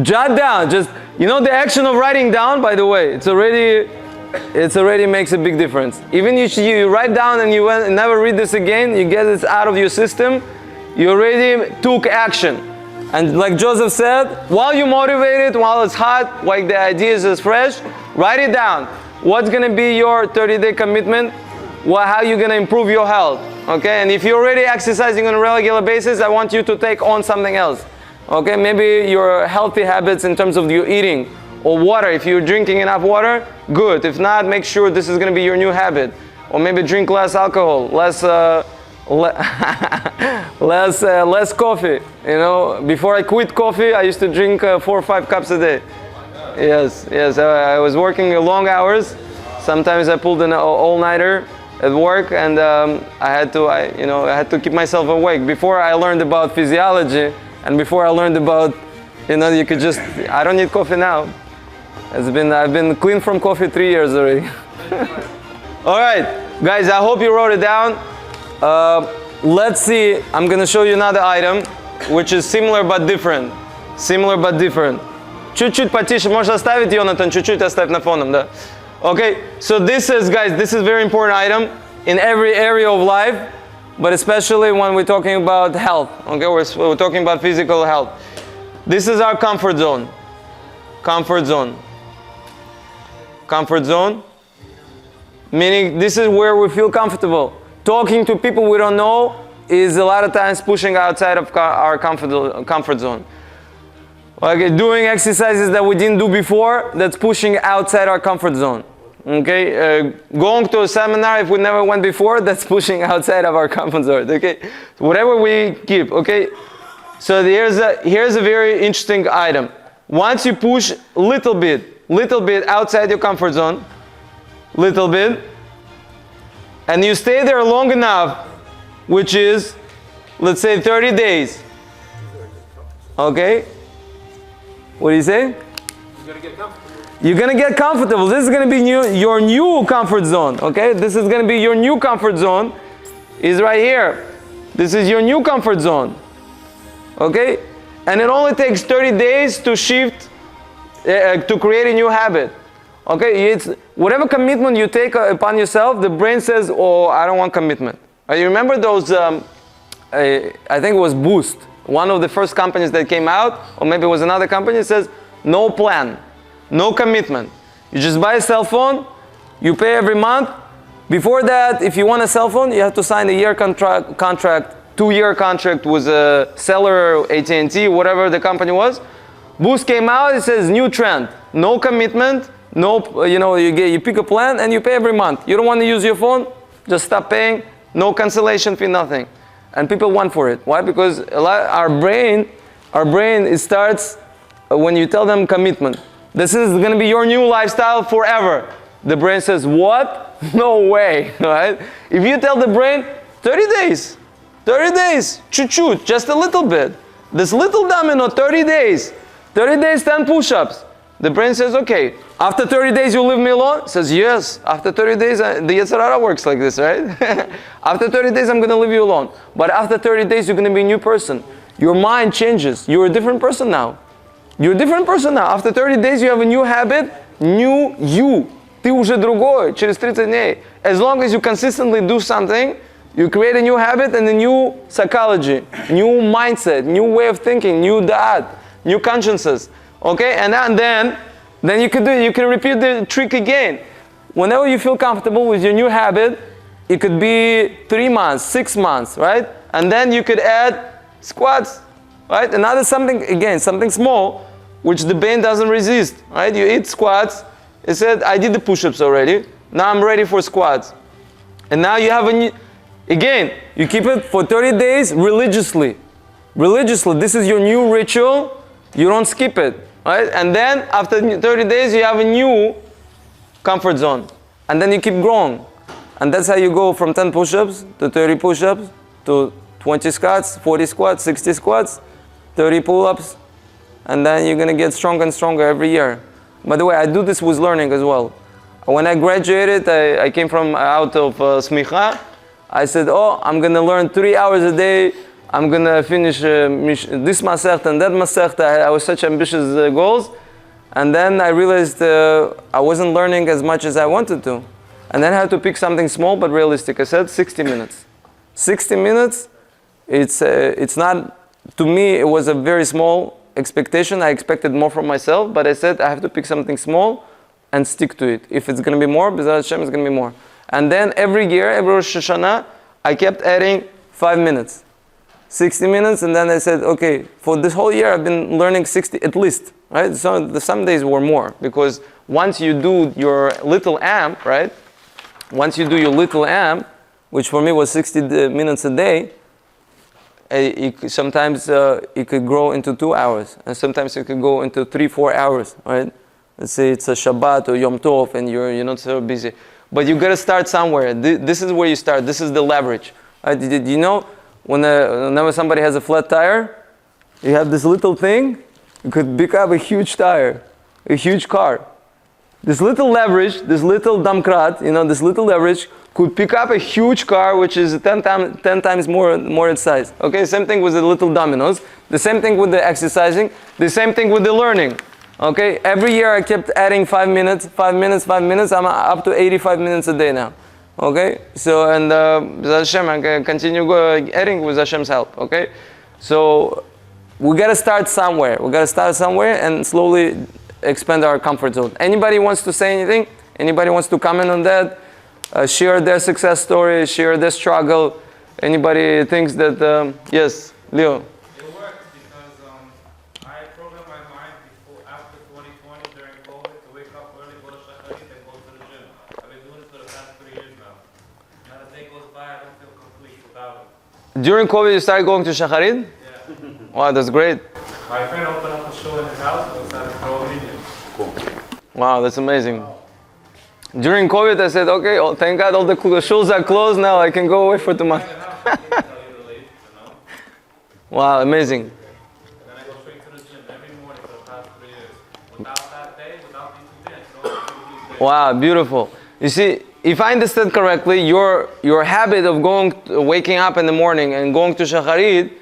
jot down. Just the action of writing down. By the way, it's already makes a big difference. Even if you write down and you never read this again, you get this out of your system. You already took action. And like Joseph said, while you're motivated, while it's hot, like the ideas is fresh, write it down. What's going to be your 30-day commitment? How you're going to improve your health? Okay, and if you're already exercising on a regular basis, I want you to take on something else. Okay, maybe your healthy habits in terms of your eating, or water. If you're drinking enough water, good. If not, make sure this is going to be your new habit. Or maybe drink less alcohol, less coffee. Before I quit coffee, I used to drink 4 or 5 cups a day. Yes. I was working long hours. Sometimes I pulled an all-nighter at work, and I had to keep myself awake. Before I learned about physiology, and before I learned about, you could just. I don't need coffee now. I've been clean from coffee 3 years already. All right, guys. I hope you wrote it down. Let's see, I'm going to show you another item, which is similar but different. Чуть-чуть потише, можешь оставить, Йонатан, чуть-чуть оставь на фоном, да. Okay, so this is a very important item in every area of life, but especially when we're talking about health. Okay, we're talking about physical health. This is our comfort zone. Comfort zone, meaning this is where we feel comfortable. Talking to people we don't know is a lot of times pushing outside of our comfort zone. Okay, doing exercises that we didn't do before, that's pushing outside our comfort zone. Okay, going to a seminar if we never went before, that's pushing outside of our comfort zone. Okay, whatever we keep. Okay, so here's a very interesting item. Once you push little bit outside your comfort zone, little bit, and you stay there long enough, which is, let's say 30 days. Okay? What do you say? You're going to get comfortable. This is going to be your new comfort zone. Okay? This is going to be your new comfort zone. Is right here. This is your new comfort zone. Okay? And it only takes 30 days to shift, to create a new habit. Okay, it's whatever commitment you take upon yourself, the brain says, "Oh, I don't want commitment." You remember those? I think it was Boost, one of the first companies that came out, or maybe it was another company. It says, "No plan, no commitment. You just buy a cell phone, you pay every month. Before that, if you want a cell phone, you have to sign a year contract, 2-year contract with a seller, AT&T, whatever the company was." Boost came out. It says, "New trend, no commitment." No, you pick a plan and you pay every month. You don't want to use your phone, just stop paying, no cancellation fee, nothing. And people want for it. Why? Because our brain, it starts when you tell them commitment. This is going to be your new lifestyle forever. The brain says, what? No way, right? If you tell the brain, 30 days, chut-chut, just a little bit. This little domino, 30 days, 10 push-ups. The brain says, okay, after 30 days you'll leave me alone? It says, yes, after 30 days, the Yetzer Hara works like this, right? After 30 days I'm going to leave you alone. But after 30 days you're going to be a new person. Your mind changes. You're a different person now. You're a different person now. After 30 days you have a new habit, new you. Ты уже другой, через 30 дней. As long as you consistently do something, you create a new habit and a new psychology, new mindset, new way of thinking, new da'at, new consciences. Okay, and then you can repeat the trick again. Whenever you feel comfortable with your new habit, it could be 3 months, 6 months, right? And then you could add squats, right? Another something small, which the brain doesn't resist, right? You eat squats. It said, I did the push-ups already. Now I'm ready for squats. And now you have you keep it for 30 days religiously. This is your new ritual. You don't skip it, right? And then after 30 days, you have a new comfort zone. And then you keep growing. And that's how you go from 10 push-ups to 30 push-ups to 20 squats, 40 squats, 60 squats, 30 pull-ups. And then you're going to get stronger and stronger every year. By the way, I do this with learning as well. When I graduated, I came out of Smicha. I said, I'm going to learn 3 hours a day. I'm going to finish this Masechta and that Masechta. I was such ambitious goals. And then I realized I wasn't learning as much as I wanted to. And then I had to pick something small but realistic. I said 60 minutes. 60 minutes, it's not, to me, it was a very small expectation. I expected more from myself, but I said I have to pick something small and stick to it. If it's going to be more, B'ezrat Hashem, it's going to be more. And then every year, every Rosh Hashanah, I kept adding 5 minutes. 60 minutes, and then I said, okay, for this whole year I've been learning 60 at least, right? So some days were more, because once you do your little amp, right? Once you do your little amp, which for me was 60 minutes a day, sometimes it could grow into 2 hours, and sometimes it could go into 3-4 hours, right? Let's say it's a Shabbat or Yom Tov and you're not so busy. But you gotta start somewhere. This is where you start. This is the leverage. Right? Did you know whenever somebody has a flat tire, you have this little thing, you could pick up a huge tire, a huge car. This little leverage, this little damkrat, this little leverage could pick up a huge car which is 10 times more its size. Okay, same thing with the little dominoes, the same thing with the exercising, the same thing with the learning. Okay, every year I kept adding 5 minutes, I'm up to 85 minutes a day now. Okay, so and Hashem, I can continue adding with Hashem's help. Okay, so we gotta start somewhere. And slowly expand our comfort zone. Anybody wants to say anything? Anybody wants to comment on that? Share their success story, share their struggle. Anybody thinks that, yes, Leo? It worked because I programmed my mind after 2020 during COVID to wake up early, go to Shacharit, and go to the gym. I've been doing it for the past 3 years now. Not a day goes by, I don't feel complete without it. During COVID, you started going to Shacharit? Yeah. Wow, that's great. My friend opened up a show in his house and started throwing videos. Cool. Wow, that's amazing. During COVID, I said, okay, thank God all the shows are closed now. I can go away for 2 months. Wow, amazing. And then I go straight to the gym every morning for the past 3 years. Without that day, without these 2 days, Wow, beautiful. You see, if I understand correctly, your habit of waking up in the morning and going to Shacharit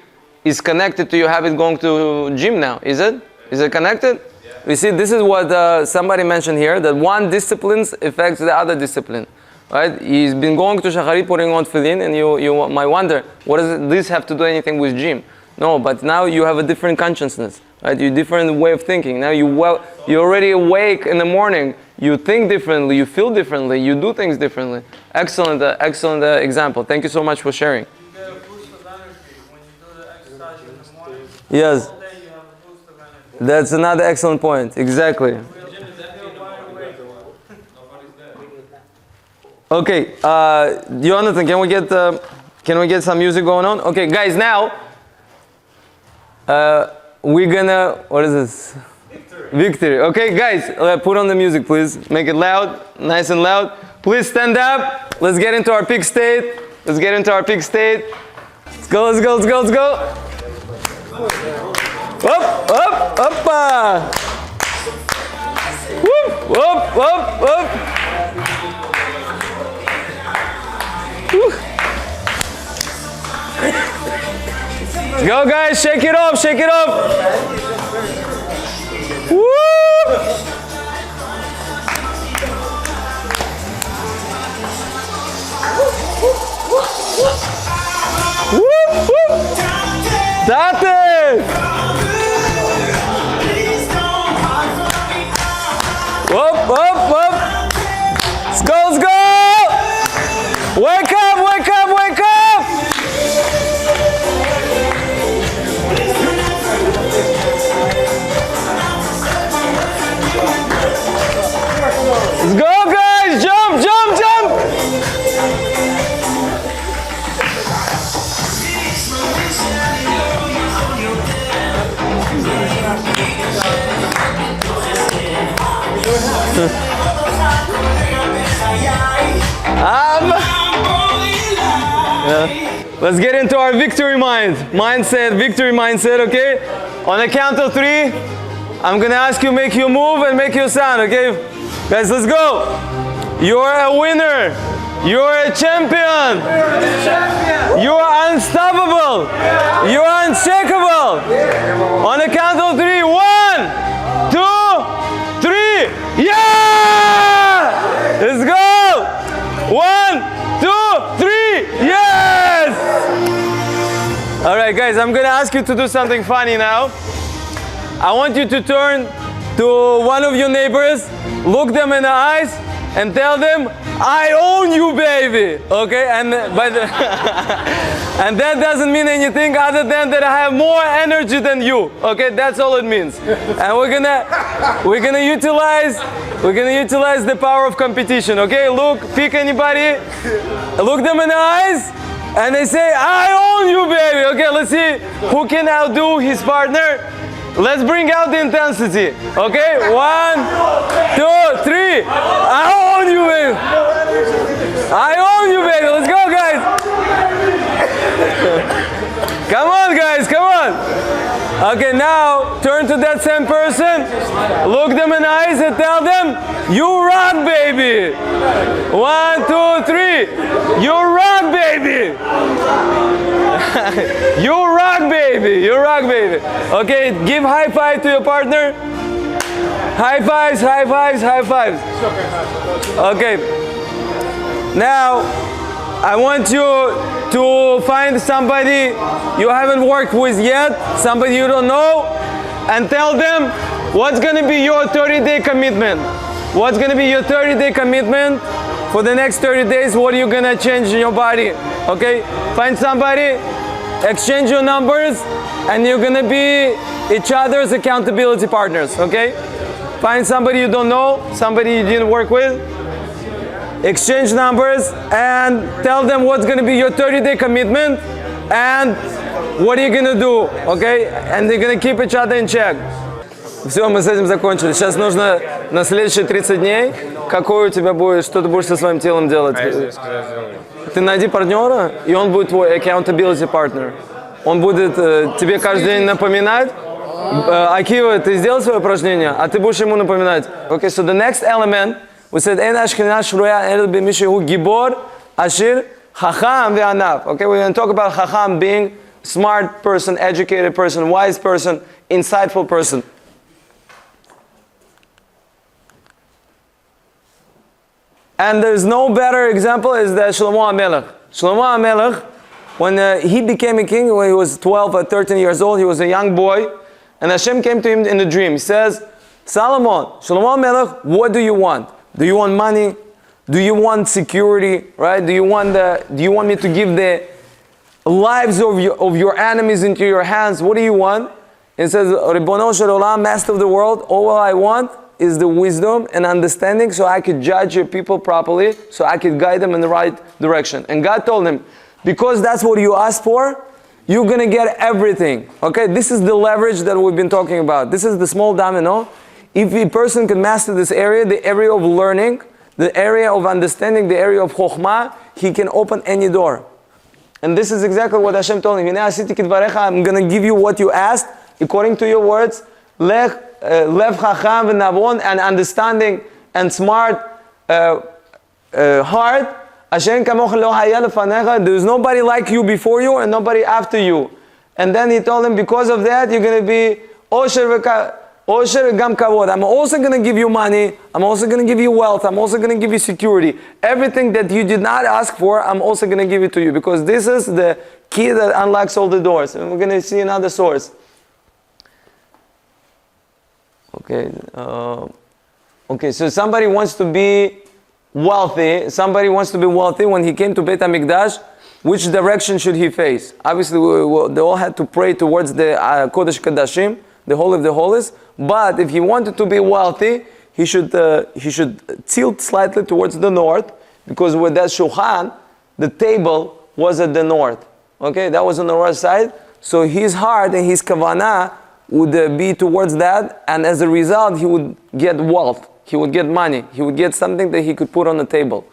is connected to your habit going to gym now, is it? Is it connected? You see, this is what somebody mentioned here, that one discipline affects the other discipline. Right? He's been going to Shacharit, putting on tefillin, and you might wonder, what does this have to do anything with gym? No, but now you have a different consciousness, right? You different way of thinking. Now you're already awake in the morning. You think differently, you feel differently, you do things differently. Excellent example. Thank you so much for sharing. You get a boost of energy when you do the exercise in the morning. Yes. All day you have a boost of energy. That's another excellent point. Exactly. Okay, Jonathan, can we get some music going on? Okay, guys, now we're gonna, what is this? Victory. Okay, guys, put on the music, please. Make it loud, nice and loud. Please stand up. Let's get into our peak state. Let's get into our peak state. Let's go, let's go, let's go, let's go. Up, up, up. Whoop, whoop, whoop, whoop. Let's go, guys, shake it off, shake it off. Woo! Whoop, whoop. Tate! Whoop, whoop, whoop. Let's go, let's go! Wake up, wake up, wake up! Let's go, guys! Jump, jump, jump! Let's get into our victory mindset, victory mindset, okay? On the count of 3, I'm gonna ask you, make you move and make you sound, okay? Guys, let's go. You're a winner. You're a champion. You're unstoppable. You're unshakable. On the count of 3, 1, 2, 3. Yeah! Let's go. 1, 2, 3. Yes! All right, guys, I'm gonna ask you to do something funny now. I want you to turn to one of your neighbors, look them in the eyes, and tell them, I own you, baby. Okay, and and that doesn't mean anything other than that I have more energy than you. Okay, that's all it means. And we're gonna utilize the power of competition. Okay, look, pick anybody, look them in the eyes, and they say, I own you, baby. Okay, let's see who can outdo his partner. Let's bring out the intensity. Okay, 1, 2, 3. I own you, baby. I own you, baby. Let's go, guys. Come on, guys. Come on. Okay, now turn to that same person. Look them in the eyes and tell them, you rock, baby. 1, 2, 3. You rock, baby. You rock, baby. You rock, baby. Okay, give high five to your partner. High fives, high fives, high fives. Okay. Now, I want you to find somebody you haven't worked with yet, somebody you don't know, and tell them what's going to be your 30-day commitment. What's going to be your 30-day commitment for the next 30 days? What are you going to change in your body? Okay? Find somebody, exchange your numbers, and you're going to be each other's accountability partners. Okay? Find somebody you don't know, somebody you didn't work with. Exchange numbers and tell them what's going to be your 30-day commitment and what are you going to do, okay? And they're going to keep each other in check. Все, мы с этим закончили. Сейчас нужно на следующие 30 дней, какой у тебя будет, что ты будешь со своим телом делать? Ты найди партнера, и он будет твой accountability partner. Он будет тебе каждый день напоминать. Акива, ты сделал свое упражнение, а ты будешь ему напоминать. Okay, so the next element, we said, "En ashkena shruya el b'mishu gibor ashir chacham ve'anav." Okay, we're going to talk about chacham being smart person, educated person, wise person, insightful person. And there's no better example is the Shlomo HaMelech. Shlomo HaMelech, when he became a king, when he was 12 or 13 years old, he was a young boy, and Hashem came to him in a dream. He says, Solomon, Shlomo HaMelech, what do you want? Do you want money? Do you want security? Right? Do you want me to give the lives of your enemies into your hands? What do you want? It says, Ribono Shel Olam, Master of the world, all I want is the wisdom and understanding, so I could judge your people properly, so I could guide them in the right direction. And God told him, because that's what you asked for, you're going to get everything. Okay, this is the leverage that we've been talking about. This is the small domino. If a person can master this area, the area of learning, the area of understanding, the area of chokhmah, he can open any door. And this is exactly what Hashem told him. I'm going to give you what you asked, according to your words. Lev chacham v'navon, and understanding and smart heart. There is nobody like you before you and nobody after you. And then he told him, because of that, you're going to be osher gam kavod. I'm also going to give you money. I'm also going to give you wealth. I'm also going to give you security. Everything that you did not ask for, I'm also going to give it to you, because this is the key that unlocks all the doors. And we're going to see another source. Okay. Okay. So somebody wants to be wealthy. Somebody wants to be wealthy. When he came to Beit HaMikdash, which direction should he face? Obviously, they all had to pray towards the Kodesh Kodashim, the Holy of the Holies. But if he wanted to be wealthy, he should tilt slightly towards the north, because with that shulchan, the table was at the north. Okay, that was on the north side. So his heart and his kavanah would be towards that, and as a result, he would get wealth. He would get money. He would get something that he could put on the table.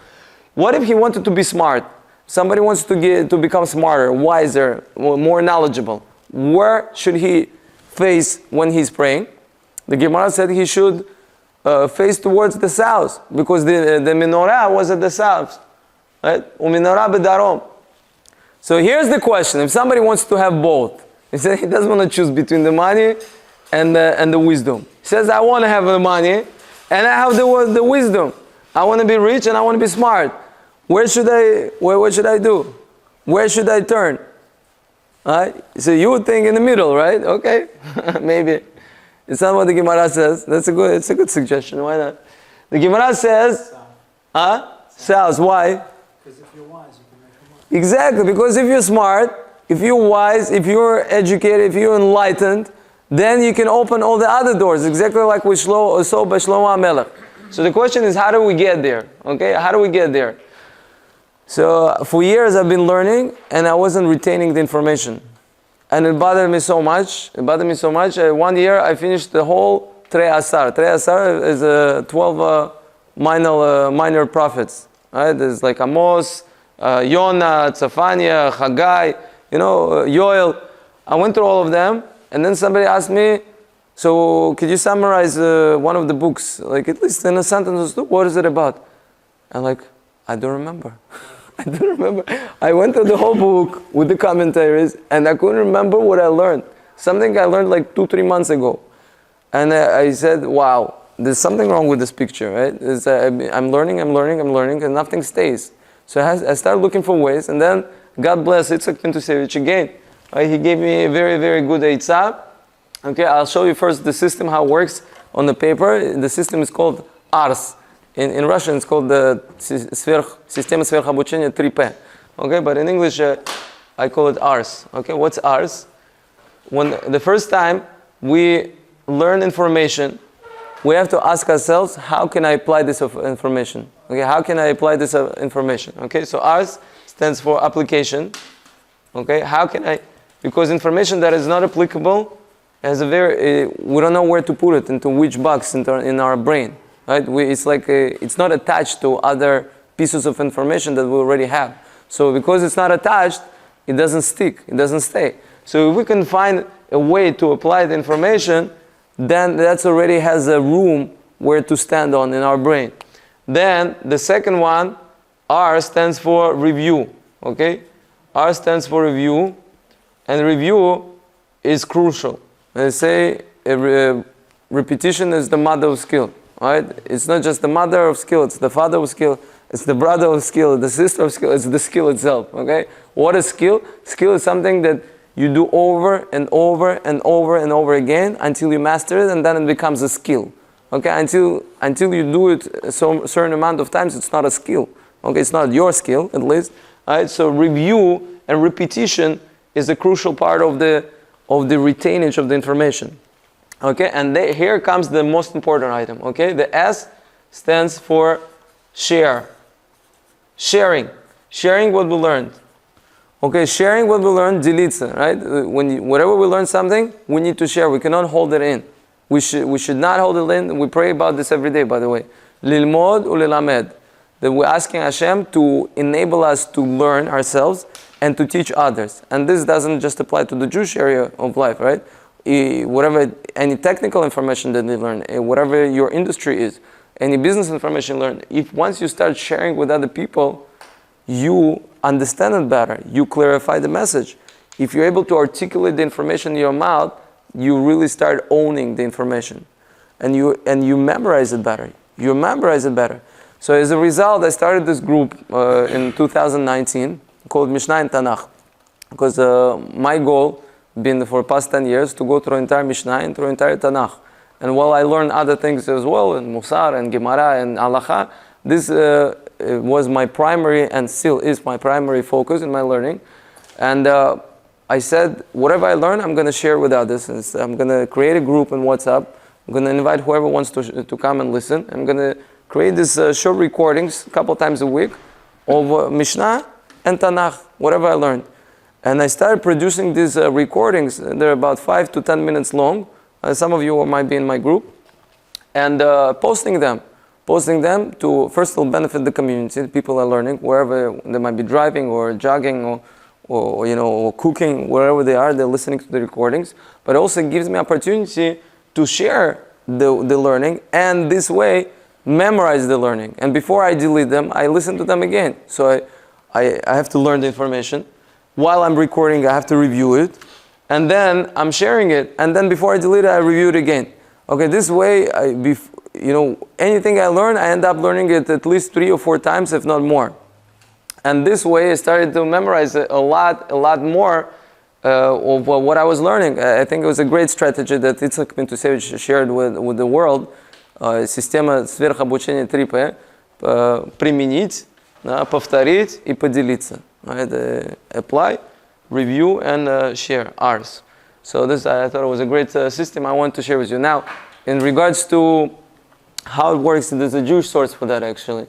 What if he wanted to be smart? Somebody wants to become smarter, wiser, more knowledgeable. Where should he face when he's praying? The Gemara said he should face towards the south, because the menorah was at the south. Right? U'menorah b'darom. So here's the question. If somebody wants to have both, he says he doesn't want to choose between the money and the wisdom. He says, I want to have the money and I have the wisdom. I want to be rich and I want to be smart. What should I do? Where should I turn? Right? So you would think in the middle, right? Okay, maybe. It's not what the Gemara says. It's a good suggestion. Why not? The Gemara says, south. Why? Because if you're wise, you can make money. Exactly, because if you're smart, if you're wise, if you're educated, if you're enlightened, then you can open all the other doors, exactly like we saw by Shlomo HaMelech. So the question is, how do we get there? Okay, how do we get there? So for years I've been learning, and I wasn't retaining the information. And it bothered me so much. One year I finished the whole Trei Asar. Trei Asar is 12 minor prophets. Right? There's like Amos, Yonah, Tzafania, Haggai, Yoel. I went through all of them, and then somebody asked me, so could you summarize one of the books, like at least in a sentence, what is it about? I'm like, I don't remember. I went through the whole book with the commentaries, and I couldn't remember what I learned. Something I learned like 2-3 months ago. And I said, wow, there's something wrong with this picture, right? I'm learning, and nothing stays. So I started looking for ways, and then God bless Yitzhak Pintusevich again. He gave me a very, very good eitzah. Okay, I'll show you first the system, how it works on the paper. The system is called ARS. In Russian, it's called the Система сверхобучения 3P. Okay, but in English, I call it ARS. Okay, what's ARS? When the first time we learn information, we have to ask ourselves, how can I apply this information? Okay, how can I apply this information? Okay, so ARS stands for application. Okay, how can I? Because information that is not applicable has we don't know where to put it, into which box in our brain. Right? It's not attached to other pieces of information that we already have. So because it's not attached, it doesn't stick, it doesn't stay. So if we can find a way to apply the information, then that already has a room where to stand on in our brain. Then the second one, R, stands for review. Okay? R stands for review, and review is crucial. They say repetition is the mother of skill. Right? It's not just the mother of skill, it's the father of skill, it's the brother of skill, the sister of skill, it's the skill itself. Okay? What is skill? Skill is something that you do over and over and over and over again until you master it, and then it becomes a skill. Okay? Until you do it a certain amount of times, it's not a skill. Okay? It's not your skill, at least. Right? So review and repetition is a crucial part of the retainage of the information. Okay, and here comes the most important item. Okay, the S stands for share. Sharing what we learned. Okay, sharing what we learned, делиться, right? Whenever we learn something, we need to share. We cannot hold it in. We should not hold it in. We pray about this every day, by the way. Lilmod ulilamed. That we're asking Hashem to enable us to learn ourselves and to teach others. And this doesn't just apply to the Jewish area of life, right? Whatever, any technical information that they learn, whatever your industry is, any business information learned, if once you start sharing with other people, you understand it better, you clarify the message. If you're able to articulate the information in your mouth, you really start owning the information. And you memorize it better. You memorize it better. So as a result, I started this group in 2019 called Mishnah and Tanakh. Because my goal, been for the past 10 years, to go through the entire Mishnah and through the entire Tanakh. And while I learned other things as well, and Musar and Gemara and Halacha, this was my primary and still is my primary focus in my learning. And I said, whatever I learn, I'm going to share with others. And so I'm going to create a group on WhatsApp. I'm going to invite whoever wants to come and listen. I'm going to create these short recordings a couple times a week of Mishnah and Tanakh, whatever I learned. And I started producing these recordings. They're about 5 to 10 minutes long. Some of you might be in my group. And posting them to first of all benefit the community. The people are learning wherever they might be driving or jogging or cooking, wherever they are, they're listening to the recordings. But it also gives me opportunity to share the learning, and this way memorize the learning. And before I delete them, I listen to them again. So I have to learn the information. While I'm recording, I have to review it, and then I'm sharing it. And then before I delete it, I review it again. Okay, this way, anything I learn, I end up learning it at least 3 or 4 times, if not more. And this way, I started to memorize a lot more of what I was learning. I think it was a great strategy that Yitzhak Pintusevich shared with the world. Система сверхобучения 3P. Применить, повторить и поделиться. Right? Apply, review, and share. Ours. So this, I thought it was a great system I want to share with you. Now, in regards to how it works, there's a Jewish source for that actually.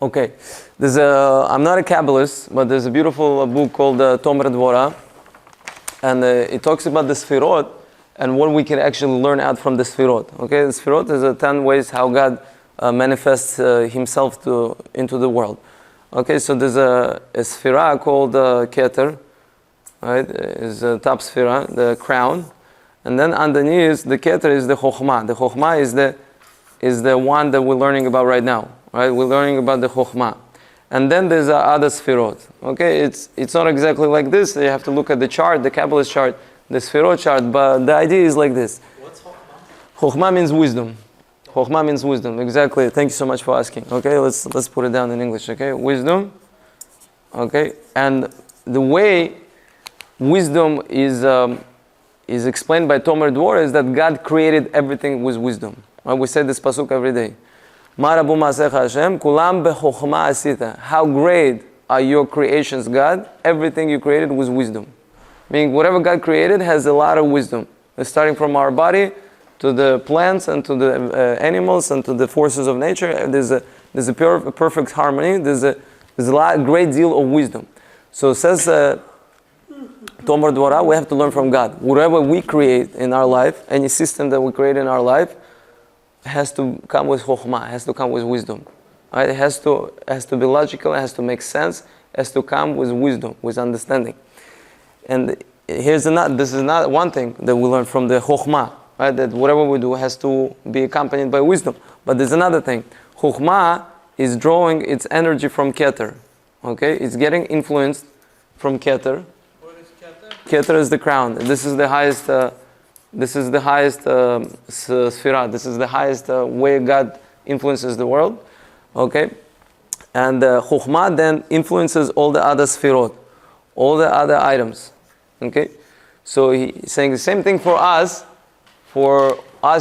Okay, I'm not a Kabbalist, but there's a beautiful book called Tomer Dvora, and it talks about the Sfirot and what we can actually learn out from the Sfirot. Okay, the Sfirot is 10 ways how God manifests Himself into the world. Okay, so there's a Sfira called Keter, right? Is the top Sfira, the crown, and then underneath the Keter is the Chokhmah. The Chokhmah is the one that we're learning about right now. Right, we're learning about the Chokhmah. And then there's other Sfirot. Okay, it's not exactly like this. You have to look at the chart, the Kabbalist chart, the Sfirot chart, but the idea is like this. What's Chokhmah? Chokhmah means wisdom. Chokhmah means wisdom, exactly. Thank you so much for asking. Okay, let's put it down in English, okay? Wisdom. Okay, and the way wisdom is explained by Tomer Dvora is that God created everything with wisdom. Right? We say this pasuk every day. How great are your creations, God? Everything you created was wisdom. Meaning whatever God created has a lot of wisdom. Starting from our body to the plants and to the animals and to the forces of nature. There's a perfect harmony. There's a great deal of wisdom. So says Tomer Dvora, we have to learn from God. Whatever we create in our life, any system that we create in our life, has to come with chokhmah, has to come with wisdom. Right? It has to be logical, it has to make sense, it has to come with wisdom, with understanding. And this is not one thing that we learn from the chokhmah, right? That whatever we do has to be accompanied by wisdom. But there's another thing. Chokhmah is drawing its energy from Keter. Okay? It's getting influenced from Keter. What is Keter? Keter is the crown. This is the highest sphira. This is the highest way God influences the world. Okay? And Chokhmah then influences all the other sphirot, all the other items. Okay? So he's saying the same thing for us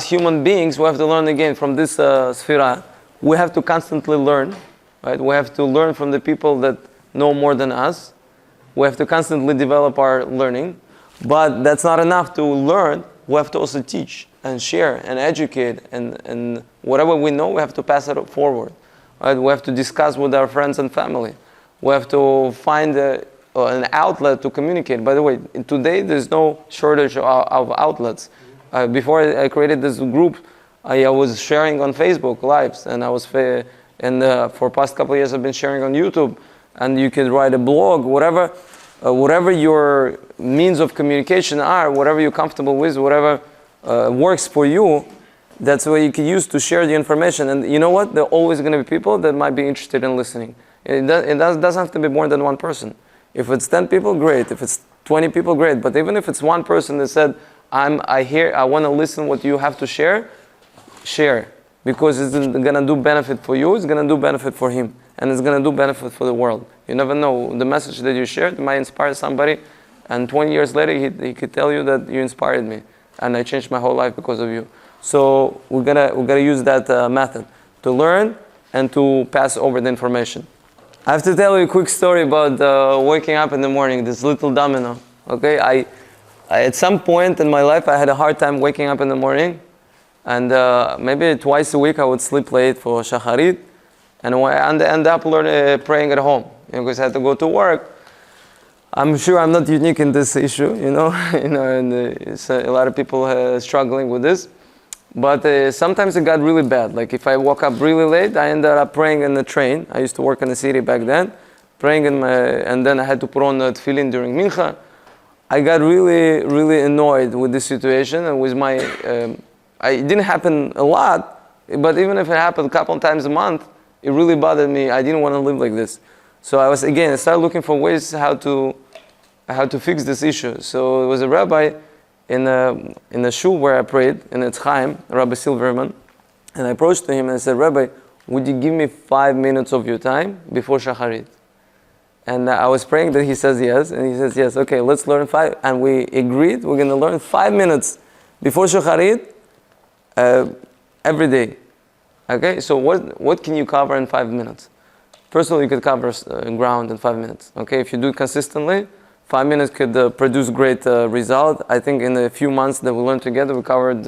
human beings. We have to learn again from this sphira. We have to constantly learn. Right? We have to learn from the people that know more than us. We have to constantly develop our learning. But that's not enough to learn. We have to also teach and share and educate. And whatever we know, we have to pass it forward. Right? We have to discuss with our friends and family. We have to find an outlet to communicate. By the way, today there's no shortage of outlets. Before I created this group, I was sharing on Facebook Lives, and for past couple of years I've been sharing on YouTube. And you can write a blog, whatever your means of communication are, whatever you're comfortable with, whatever works for you, that's what you can use to share the information. And you know what? There are always going to be people that might be interested in listening. It doesn't have to be more than one person. If it's 10 people, great. If it's 20 people, great. But even if it's one person that said, I want to listen what you have to share, share. Because it's going to do benefit for you, it's going to do benefit for him. And it's going to do benefit for the world. You never know. The message that you shared might inspire somebody. And 20 years later, he could tell you that you inspired me. And I changed my whole life because of you. So we're gonna use that method to learn and to pass over the information. I have to tell you a quick story about waking up in the morning, this little domino. Okay, I at some point in my life, I had a hard time waking up in the morning. And maybe twice a week, I would sleep late for shacharit. And I end up praying at home, because I had to go to work. I'm sure I'm not unique in this issue, and it's a lot of people struggling with this. But sometimes it got really bad. Like if I woke up really late, I ended up praying in the train. I used to work in the city back then, and then I had to put on the tefillin during mincha. I got really, really annoyed with this situation, and with it didn't happen a lot, but even if it happened a couple of times a month, it really bothered me. I didn't want to live like this. So I started looking for ways how to fix this issue. So there was a rabbi in a shul where I prayed, in Ephraim, Rabbi Silverman, and I approached him and I said, Rabbi, would you give me 5 minutes of your time before shacharit? And I was praying that he says yes, and he says yes. Okay, let's learn 5. And we agreed we're going to learn 5 minutes before shacharit every day. Okay, so what can you cover in 5 minutes? First of all, you could cover ground in 5 minutes. Okay, if you do it consistently, 5 minutes could produce great result. I think in a few months that we learned together, we covered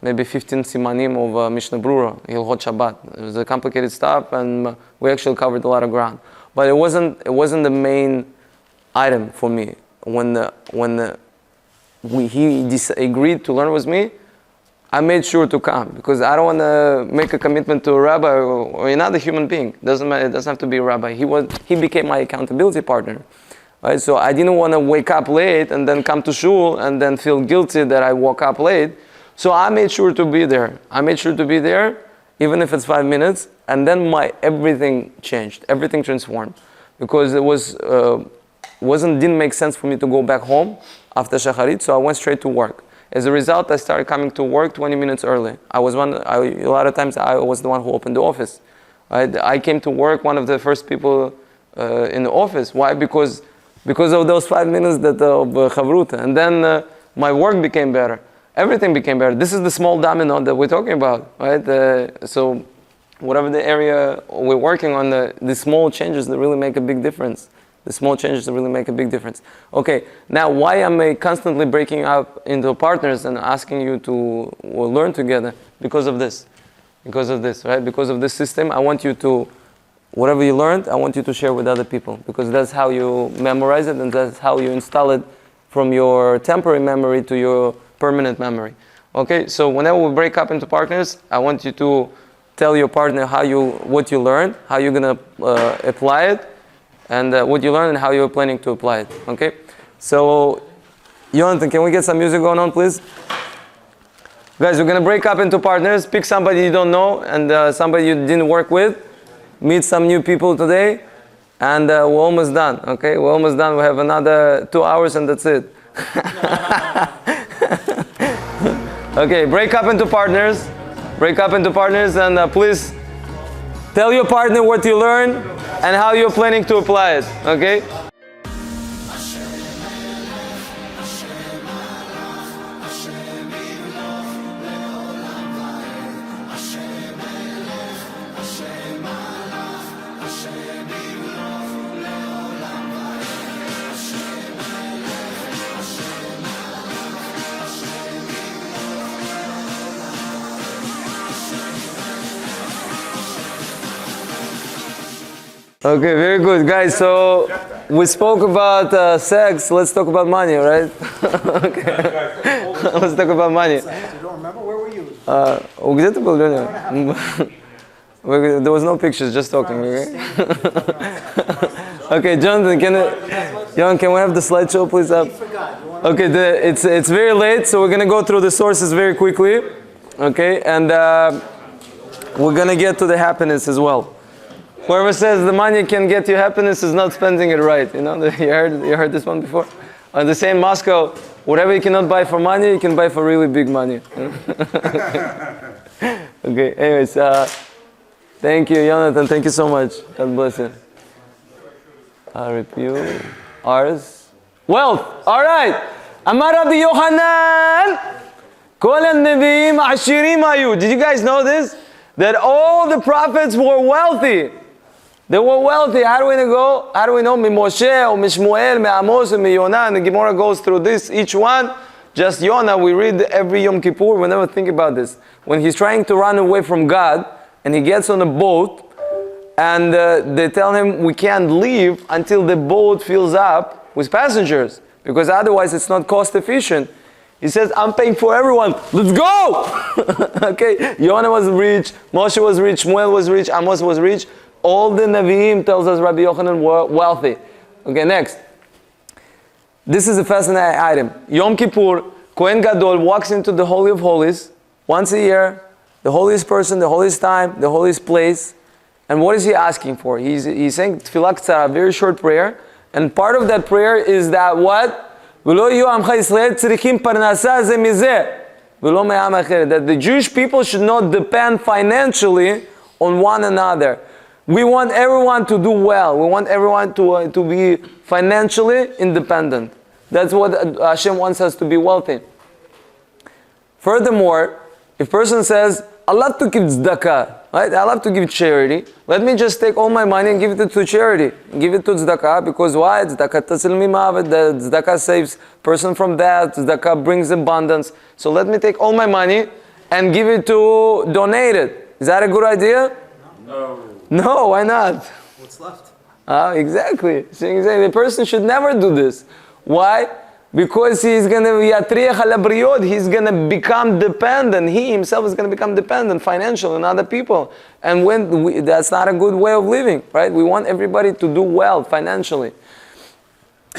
maybe 15 simanim of Mishnah Brura, Hilchot Shabbat. It was a complicated stuff, and we actually covered a lot of ground. But it wasn't the main item for me. When he agreed to learn with me, I made sure to come, because I don't want to make a commitment to a rabbi or another human being. It doesn't have to be a rabbi. He became my accountability partner. Right? So I didn't want to wake up late and then come to shul and then feel guilty that I woke up late. So I made sure to be there. Even if it's 5 minutes. And then everything changed. Everything transformed. Because didn't make sense for me to go back home after shacharit. So I went straight to work. As a result, I started coming to work 20 minutes early. A lot of times I was the one who opened the office. I came to work one of the first people in the office. Why? Because of those 5 minutes of chavruta. And then my work became better. Everything became better. This is the small domino that we're talking about, right? So whatever the area we're working on, the small changes that really make a big difference. Okay, now why am I constantly breaking up into partners and asking you to learn together? Because of this, right? Because of this system, I want you to, whatever you learned, I want you to share with other people, because that's how you memorize it, and that's how you install it from your temporary memory to your permanent memory. Okay, so whenever we break up into partners, I want you to tell your partner what you learned, how you're gonna apply it, and what you learned and how you're planning to apply it. Okay, so Jonathan, can we get some music going on, please? Guys, we're gonna break up into partners. Pick somebody you don't know and somebody you didn't work with. Meet some new people today, and we're almost done. Okay, we're almost done. We have another 2 hours, and that's it. Okay, break up into partners, and please tell your partner what you learned and how you're planning to apply it. Okay. Okay, very good, guys. So we spoke about sex. Let's talk about money, right? Okay. Let's talk about money. You don't remember? Where were you? Где ты был, Леня? There was no pictures, just talking. Okay, okay, Jonathan, can we have the slideshow, please, up? Okay, it's very late, so we're gonna go through the sources very quickly. Okay, and we're gonna get to the happiness as well. Whoever says the money can get you happiness is not spending it right. You know, you heard this one before? They say in Moscow, whatever you cannot buy for money, you can buy for really big money. Okay, anyways, thank you, Jonathan. Thank you so much. God bless you. Review. Ours. Wealth. All right. Amar Rabbi Yochanan. Kol ha-neviim ashirim hayu. Did you guys know this? That all the prophets were wealthy. They were wealthy. How do we know? How do we know? Moshe, or Shmuel, Amos, and Yonah. And the Gemara goes through this. Each one. Just Yonah, we read every Yom Kippur. We never think about this. When he's trying to run away from God, and he gets on a boat, and they tell him we can't leave until the boat fills up with passengers, because otherwise it's not cost efficient. He says, I'm paying for everyone. Let's go! Okay, Yonah was rich, Moshe was rich, Shmuel was rich, Amos was rich. All the Nevi'im, tells us Rabbi Yochanan, were wealthy. Okay, next. This is a fascinating item. Yom Kippur, Kohen Gadol walks into the Holy of Holies once a year, the holiest person, the holiest time, the holiest place. And what is he asking for? He's saying Tfilah Ktsara, a very short prayer. And part of that prayer is that what? That the Jewish people should not depend financially on one another. We want everyone to do well. We want everyone to be financially independent. That's what Hashem wants us to be wealthy. Furthermore, if a person says, I love to give tzedakah, right? I love to give charity. Let me just take all my money and give it to charity. Give it to tzedakah, because why? Tzedakah tasil mimavet. The tzedakah saves person from death. Tzedakah brings abundance. So let me take all my money and give it to donate it. Is that a good idea? No. No, why not? What's left? Exactly. So exactly. The person should never do this. Why? Because he's going to become dependent. He himself is going to become dependent financially on other people. And that's not a good way of living, right? We want everybody to do well financially.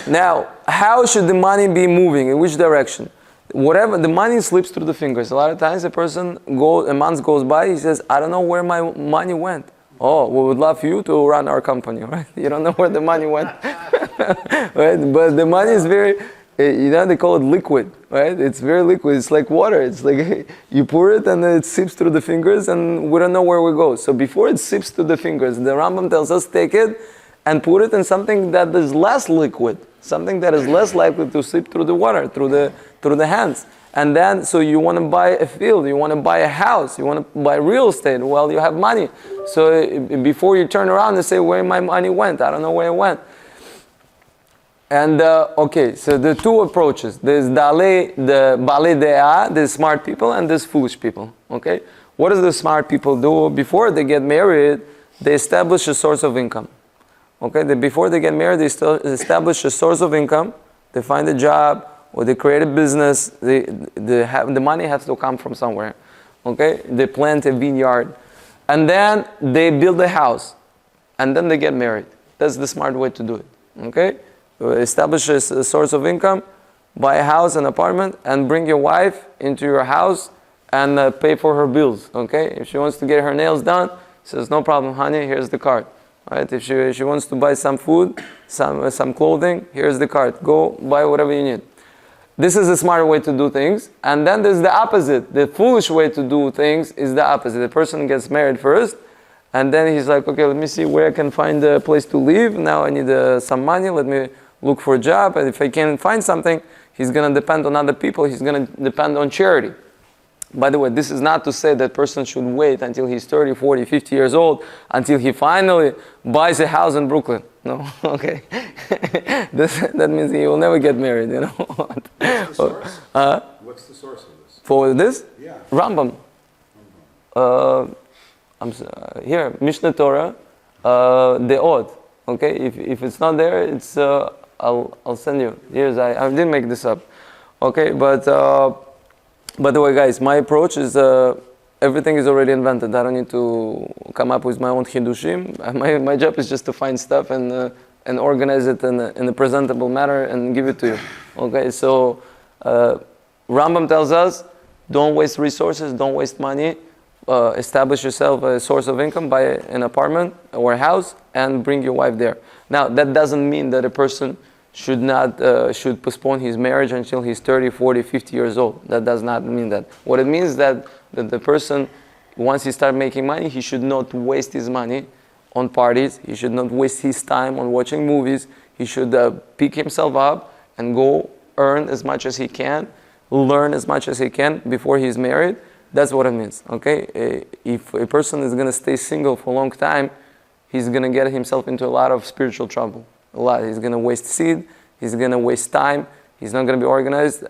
Now, how should the money be moving? In which direction? Whatever, the money slips through the fingers. A lot of times a month goes by, he says, I don't know where my money went. Oh, we would love you to run our company, right? You don't know where the money went. Right? But the money is very... they call it liquid, right? It's very liquid. It's like water. It's like you pour it and it seeps through the fingers and we don't know where we go. So before it seeps through the fingers, the Rambam tells us take it and put it in something that is less liquid, something that is less likely to seep through the water, through the hands. And then, so you want to buy a field, you want to buy a house, you want to buy real estate. Well, you have money. So before you turn around and say, where my money went? I don't know where it went. And okay, so the two approaches. There's the Balei De'ah, the smart people, and there's foolish people. Okay, what does the smart people do? Before they get married, they establish a source of income. Okay, before they get married, they establish a source of income. They find a job or they create a business. The money has to come from somewhere. Okay, they plant a vineyard, and then they build a house, and then they get married. That's the smart way to do it. Okay. Establish a source of income, buy a house, an apartment, and bring your wife into your house and pay for her bills. Okay, if she wants to get her nails done, says no problem, honey. Here's the card. Right? If she wants to buy some food, some clothing, here's the card. Go buy whatever you need. This is a smart way to do things. And then there's the opposite. The foolish way to do things is the opposite. The person gets married first. And then he's like, okay, let me see where I can find a place to live. Now I need some money. Let me look for a job. And if I can't find something, he's going to depend on other people. He's going to depend on charity. By the way, this is not to say that person should wait until he's 30, 40, 50 years old until he finally buys a house in Brooklyn. No, okay. That means he will never get married, you know. What's the source? What's the source of this? For this? Yeah. Rambam. Here, Mishnah Torah, the odd. Okay, if it's not there, it's I'll send you. Here's I didn't make this up. Okay, but by the way, guys, my approach is everything is already invented. I don't need to come up with my own chidushim. My job is just to find stuff and organize it in a presentable manner and give it to you. Okay, so Rambam tells us, don't waste resources, don't waste money. Establish yourself a source of income, buy an apartment or a house, and bring your wife there. Now, that doesn't mean that a person should should postpone his marriage until he's 30, 40, 50 years old. That does not mean that. What it means is that the person, once he starts making money, he should not waste his money on parties. He should not waste his time on watching movies. He should pick himself up and go earn as much as he can, learn as much as he can before he's married. That's what it means, okay? If a person is going to stay single for a long time, he's going to get himself into a lot of spiritual trouble. A lot. He's going to waste seed. He's going to waste time. He's not going to be organized.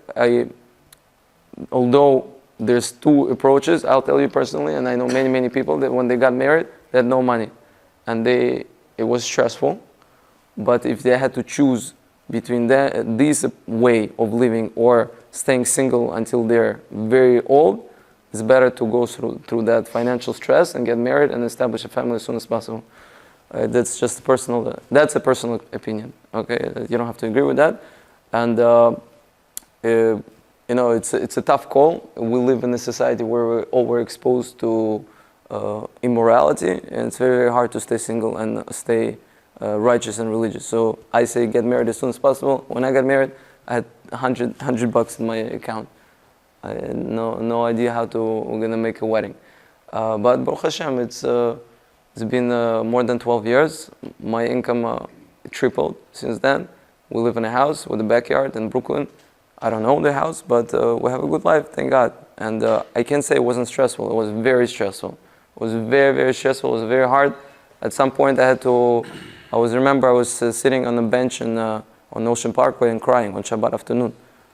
Although there's two approaches, I'll tell you personally, and I know many, many people that when they got married, they had no money. And it was stressful. But if they had to choose between this way of living or staying single until they're very old, it's better to go through that financial stress and get married and establish a family as soon as possible. That's just that's a personal opinion. Okay, you don't have to agree with that. And it's a tough call. We live in a society where we're overexposed to immorality, and it's very, very hard to stay single and stay righteous and religious. So I say get married as soon as possible. When I got married, I had $100 in my account. I had no idea we're gonna make a wedding, but Baruch Hashem, it's been more than 12 years. My income tripled since then. We live in a house with a backyard in Brooklyn. I don't own the house, but we have a good life, thank God. And I can't say it wasn't stressful. It was very stressful. It was very, very stressful. It was very hard. At some point, I was sitting on a bench on Ocean Parkway and crying on Shabbat afternoon.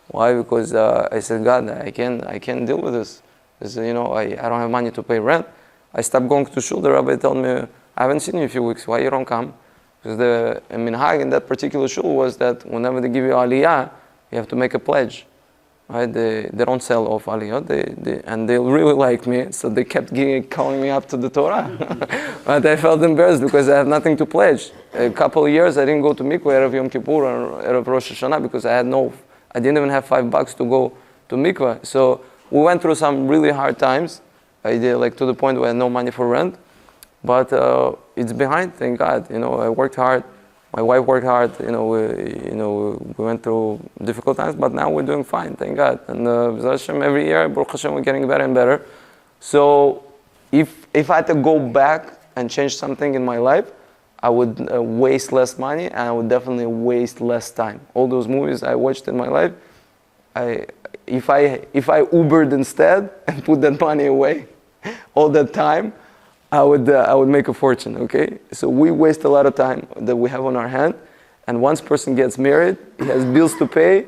Why? Because I said, God, I can't deal with this. Because, I don't have money to pay rent. I stopped going to shul. The rabbi told me, I haven't seen you in a few weeks. Why you don't come? Because the minhag in that particular shul was that whenever they give you aliyah, you have to make a pledge. Right? They don't sell off aliyah. And they really like me, so they kept calling me up to the Torah. But I felt embarrassed because I have nothing to pledge. A couple of years I didn't go to mikveh Erev Yom Kippur or Erev Rosh Hashanah because I didn't even have $5 to go to mikveh. So we went through some really hard times. I did to the point where I had no money for rent. But it's behind, thank God. I worked hard. My wife worked hard. We went through difficult times, but now we're doing fine, thank God. And every year, Baruch Hashem, we're getting better and better. So if I had to go back and change something in my life, I would waste less money, and I would definitely waste less time. All those movies I watched in my life, if I Ubered instead and put that money away, all that time, I would make a fortune. Okay, so we waste a lot of time that we have on our hand, and once person gets married, he has bills to pay,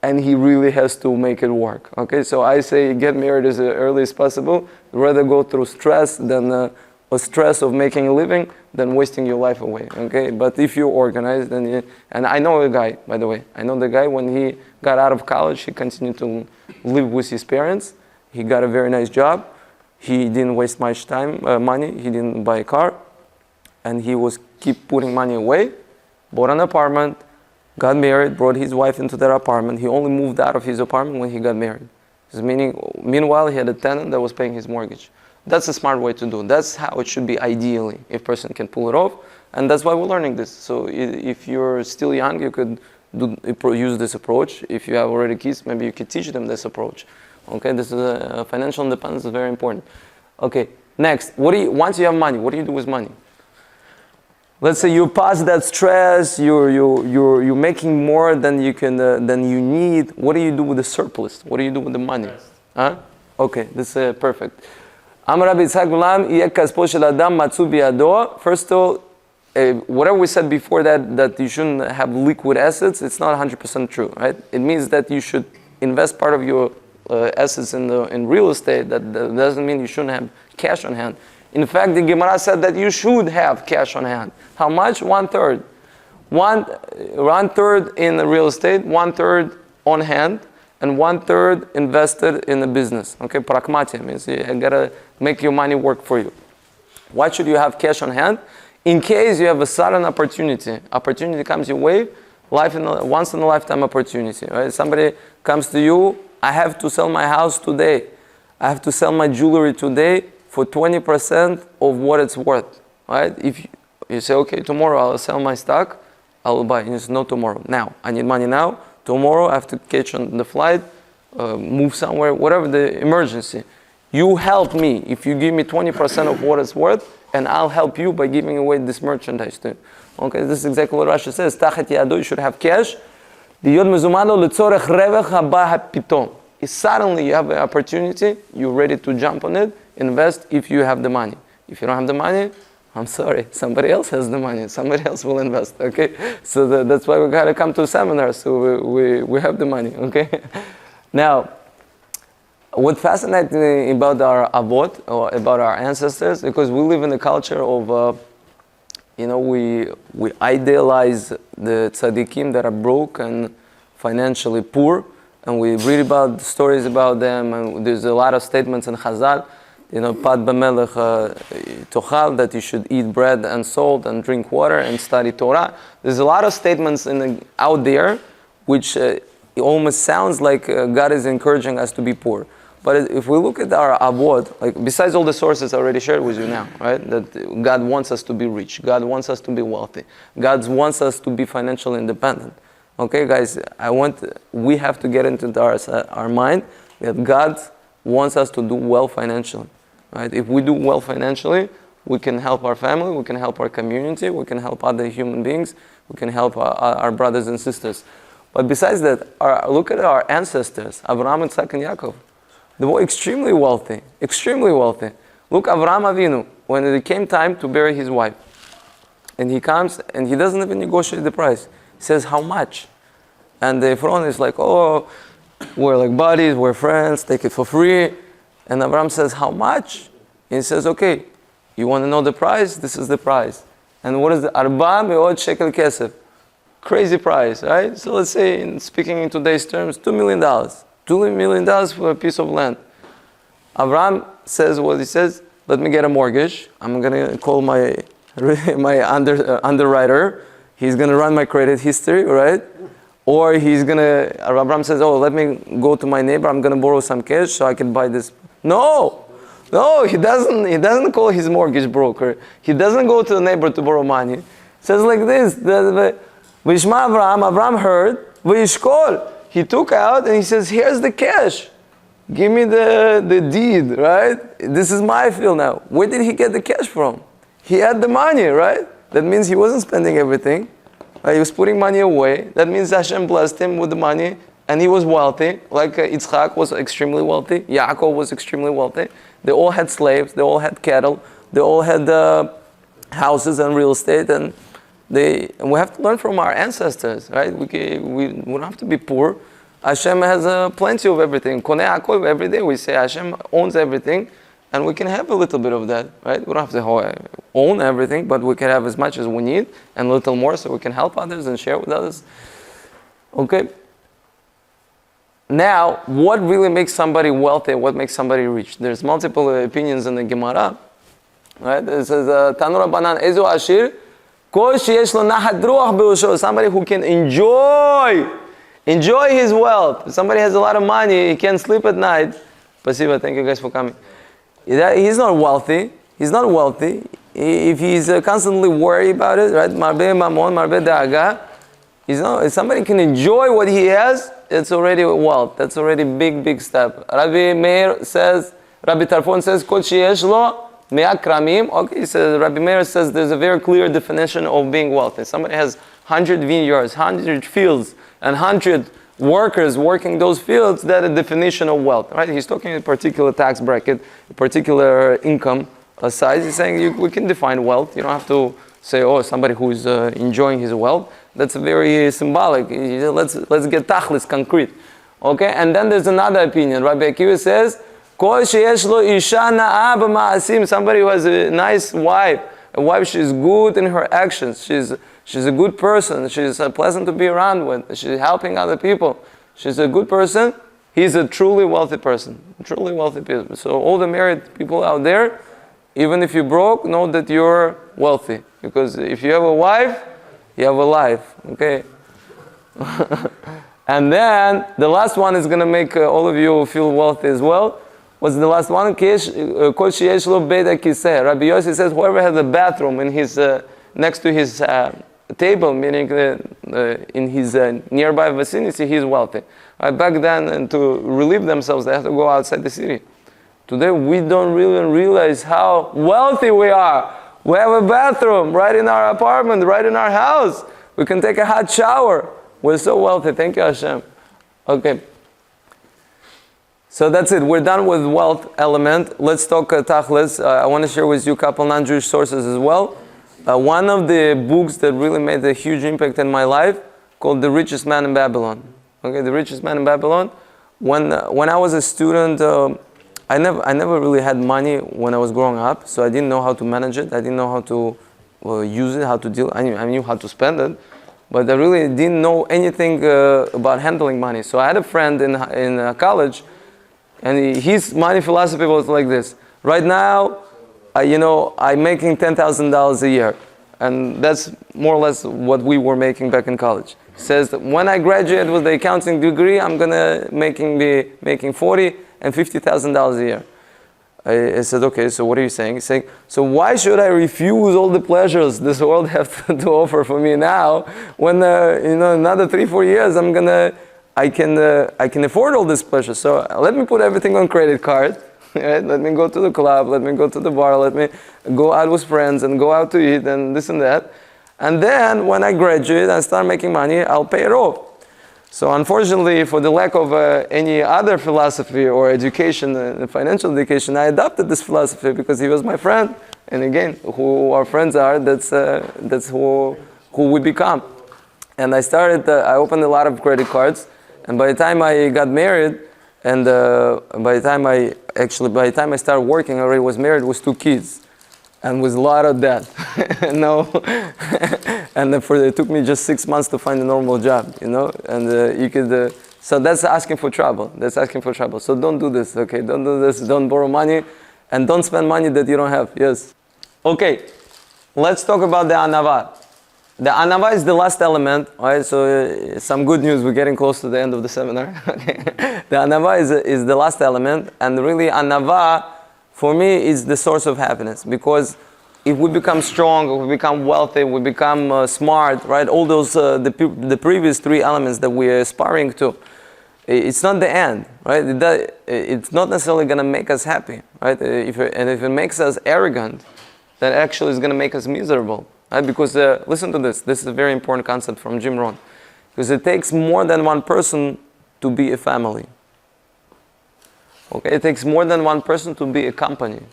and he really has to make it work. Okay, so I say get married as early as possible. Rather go through stress than stress of making a living than wasting your life away. Okay, but if you're organized, and I know a guy, by the way. I know the guy when he got out of college, he continued to live with his parents. He got a very nice job. He didn't waste much money. He didn't buy a car, and he keep putting money away. Bought an apartment, got married, brought his wife into that apartment. He only moved out of his apartment when he got married. Meanwhile, he had a tenant that was paying his mortgage. That's a smart way to do it. That's how it should be ideally, if a person can pull it off. And that's why we're learning this. So if you're still young, you could use this approach. If you have already kids, maybe you could teach them this approach. Okay, this is financial independence is very important. Okay, next, once you have money, what do you do with money? Let's say you pass that stress, you're making more than you need. What do you do with the surplus? What do you do with the money? Huh? Okay, this is perfect. First of all, whatever we said before that you shouldn't have liquid assets, it's not 100% true, right? It means that you should invest part of your assets in real estate. That doesn't mean you shouldn't have cash on hand. In fact, the Gemara said that you should have cash on hand. How much? 1/3. One third in the real estate, 1/3 on hand, and 1/3 invested in the business. Okay, pragmatia means you gotta make your money work for you. Why should you have cash on hand? In case you have a sudden opportunity. Opportunity comes your way, once in a lifetime opportunity. Right? Somebody comes to you, I have to sell my house today. I have to sell my jewelry today for 20% of what it's worth. Right? If you say, okay, tomorrow I'll sell my stock, I will buy. It's not tomorrow. Now. I need money now. Tomorrow I have to catch on the flight, move somewhere, whatever the emergency. You help me if you give me 20% of what it's worth, and I'll help you by giving away this merchandise too. Okay, this is exactly what Rashi says. Tachet yado, you should have cash. If suddenly you have an opportunity, you're ready to jump on it, invest if you have the money. If you don't have the money, I'm sorry, somebody else has the money, somebody else will invest, okay? So that's why we gotta come to seminars, so we have the money, okay? Now, what fascinates me about our avot, or about our ancestors, because we live in a culture of, we idealize the tzaddikim that are broke and financially poor, and we read about stories about them, and there's a lot of statements in Chazal, Pad b'melech tochal, that you should eat bread and salt and drink water and study Torah. There's a lot of statements out there which it almost sounds like God is encouraging us to be poor. But if we look at our avot, like besides all the sources I already shared with you now, right? That God wants us to be rich, God wants us to be wealthy, God wants us to be financially independent. Okay, guys, we have to get into our mind that God wants us to do well financially. Right? If we do well financially, we can help our family, we can help our community, we can help other human beings, we can help our brothers and sisters. But besides that, look at our ancestors, Abraham, Isaac, and Yaakov. They were extremely wealthy, extremely wealthy. Look, Abraham Avinu, when it came time to bury his wife, and he comes and he doesn't even negotiate the price. He says, how much? And the Ephraim is like, oh, we're like buddies, we're friends, take it for free. And Abraham says, how much? He says, okay, you want to know the price? This is the price. And what is the Arba me'od shekel kesef? Crazy price, right? So let's say, speaking in today's terms, $2 million. $2 million for a piece of land. Abraham says what he says, let me get a mortgage. I'm going to call my underwriter. He's going to run my credit history, right? Or Abraham says, oh, let me go to my neighbor, I'm going to borrow some cash so I can buy this. No, he doesn't call his mortgage broker. He doesn't go to the neighbor to borrow money. He says like this, Vishma Abraham heard, Vishkol. He took out and he says, here's the cash. Give me the deed, right? This is my field now. Where did he get the cash from? He had the money, right? That means he wasn't spending everything. Right? He was putting money away. That means Hashem blessed him with the money and he was wealthy. Like Yitzchak was extremely wealthy. Yaakov was extremely wealthy. They all had slaves. They all had cattle. They all had houses and real estate. And we have to learn from our ancestors, right? We don't have to be poor. Hashem has plenty of everything. Konei Hakol, every day we say Hashem owns everything, and we can have a little bit of that, right? We don't have to own everything, but we can have as much as we need and a little more so we can help others and share with others. Okay? Now, what really makes somebody wealthy? What makes somebody rich? There's multiple opinions in the Gemara. Right? It says, Tanur Banan Ezo Ashir, somebody who can enjoy his wealth. If somebody has a lot of money, he can't sleep at night. Pasiva, thank you guys for coming. He's not wealthy. He's not wealthy. If he's constantly worried about it, right? Marbe mamon, marbe da'aga. If somebody can enjoy what he has, it's already wealth. That's already big step. Rabbi Tarfon says, Kol sheyesh lo me'akramim. Okay, so Rabbi Meir says there's a very clear definition of being wealthy. Somebody has 100 vineyards, 100 fields, and 100 workers working those fields. That's a definition of wealth, right? He's talking a particular tax bracket, a particular income size. He's saying we can define wealth. You don't have to say, oh, somebody who's enjoying his wealth. That's very symbolic. Let's get tachlis, concrete. Okay, and then there's another opinion. Rabbi Akiva says, Kol sheyesh lo isha na'a b'ma'asim, somebody who has a nice wife. A wife, she's good in her actions. She's a good person. She's pleasant to be around with. She's helping other people. She's a good person. He's a truly wealthy person. Truly wealthy person. So all the married people out there, even if you're broke, know that you're wealthy. Because if you have a wife, you have a life. Okay? And then the last one is going to make all of you feel wealthy as well. What's the last one? Rabbi Yossi says whoever has a bathroom in his next to his table, meaning in his nearby vicinity, he's wealthy. Back then, and to relieve themselves, they have to go outside the city. Today, we don't really realize how wealthy we are. We have a bathroom right in our apartment, right in our house. We can take a hot shower. We're so wealthy. Thank you, Hashem. Okay. So that's it. We're done with wealth element. Let's talk Tachlis. I want to share with you a couple non-Jewish sources as well. One of the books that really made a huge impact in my life, called The Richest Man in Babylon. Okay, The Richest Man in Babylon. When I was a student, I never really had money when I was growing up, so I didn't know how to manage it. I didn't know how to use it, how to deal. I knew how to spend it, but I really didn't know anything about handling money. So I had a friend in college, and his money philosophy was like this. Right now, I'm making $10,000 a year, and that's more or less what we were making back in college. He says that when I graduate with the accounting degree, I'm gonna be making $40,000 and $50,000 a year. I said, okay, so what are you saying? He's saying, so why should I refuse all the pleasures this world has to offer for me now, when another 3-4 years I can afford all this pleasure. So let me put everything on credit card. Right? Let me go to the club, let me go to the bar, let me go out with friends and go out to eat and this and that. And then when I graduate and start making money, I'll pay it off. So unfortunately, for the lack of any other philosophy or education, financial education, I adopted this philosophy because he was my friend. And again, who our friends are, that's who we become. And I opened a lot of credit cards. And by the time I got married, and by the time I started working, I already was married with 2 kids, and with a lot of debt. And it took me just 6 months to find a normal job, And so that's asking for trouble. So don't do this, okay? Don't do this. Don't borrow money, and don't spend money that you don't have. Yes. Okay. Let's talk about the anava. The anava is the last element, right? So some good news, we're getting close to the end of the seminar. The anava is the last element, and really anava, for me, is the source of happiness. Because if we become strong, if we become wealthy, we become smart, right? All those, the previous 3 elements that we're aspiring to, it's not the end, right? It's not necessarily going to make us happy, right? If it makes us arrogant, that actually is going to make us miserable. Right? Because listen to this. This is a very important concept from Jim Rohn. Because it takes more than one person to be a family. Okay, it takes more than one person to be a company.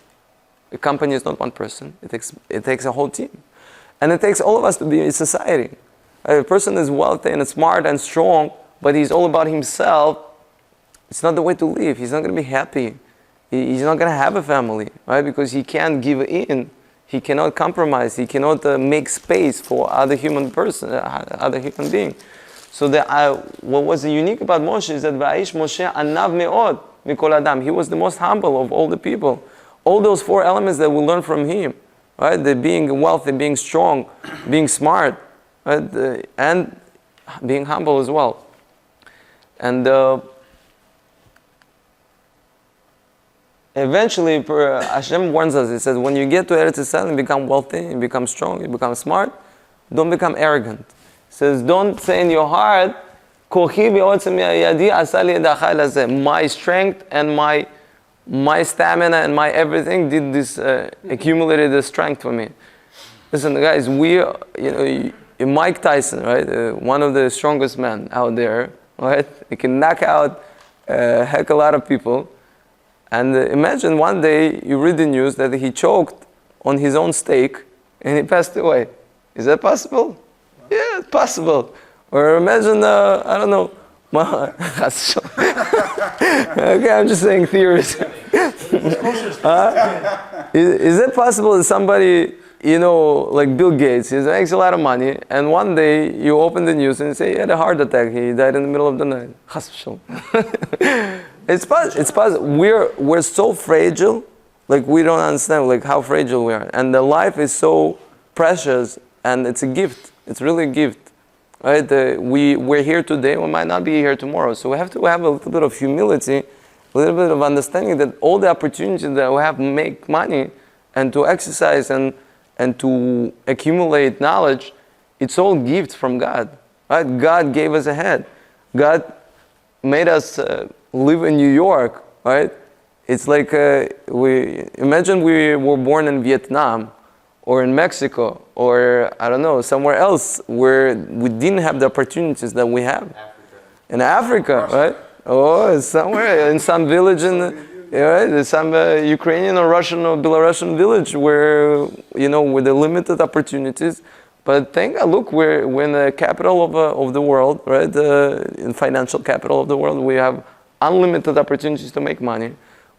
A company is not one person. It takes a whole team, and it takes all of us to be a society. If a person is wealthy and smart and strong, but he's all about himself, it's not the way to live. He's not going to be happy. He's not going to have a family, right? Because he can't give in. He cannot compromise. He cannot make space for other human being. So what was unique about Moshe is that Va'ish Moshe anav me'od mikol adam. He was the most humble of all the people. All those 4 elements that we learn from him, right? The being wealthy, being strong, being smart, right? And being humble as well. And eventually, Hashem warns us. He says, when you get to Eretz Yisrael and become wealthy, you become strong, you become smart, don't become arrogant. He says, don't say in your heart, my strength and my stamina and my everything did this, accumulated the strength for me. Listen, guys, Mike Tyson, right? One of the strongest men out there, right? He can knock out a heck a lot of people. And imagine one day you read the news that he choked on his own steak and he passed away. Is that possible? Yeah, it's possible. Or imagine, I don't know. Okay, I'm just saying theories. Is it possible that somebody, like Bill Gates, he makes a lot of money, and one day you open the news and say he had a heart attack, he died in the middle of the night? It's possible. We're so fragile, like we don't understand like how fragile we are, and the life is so precious, and it's a gift. It's really a gift, right? We're here today, we might not be here tomorrow, so we have to have a little bit of humility, a little bit of understanding that all the opportunities that we have to make money and to exercise and to accumulate knowledge, it's all gifts from God, right? God gave us a head. God made us live in New York, right? It's like imagine we were born in Vietnam or in Mexico or I don't know, somewhere else where we didn't have the opportunities that we have. In Africa, right? Oh, somewhere in some village right? Some Ukrainian or Russian or Belarusian village where, with the limited opportunities. But thank God, look, we're in the capital of the world, right? In financial capital of the world, we have unlimited opportunities to make money.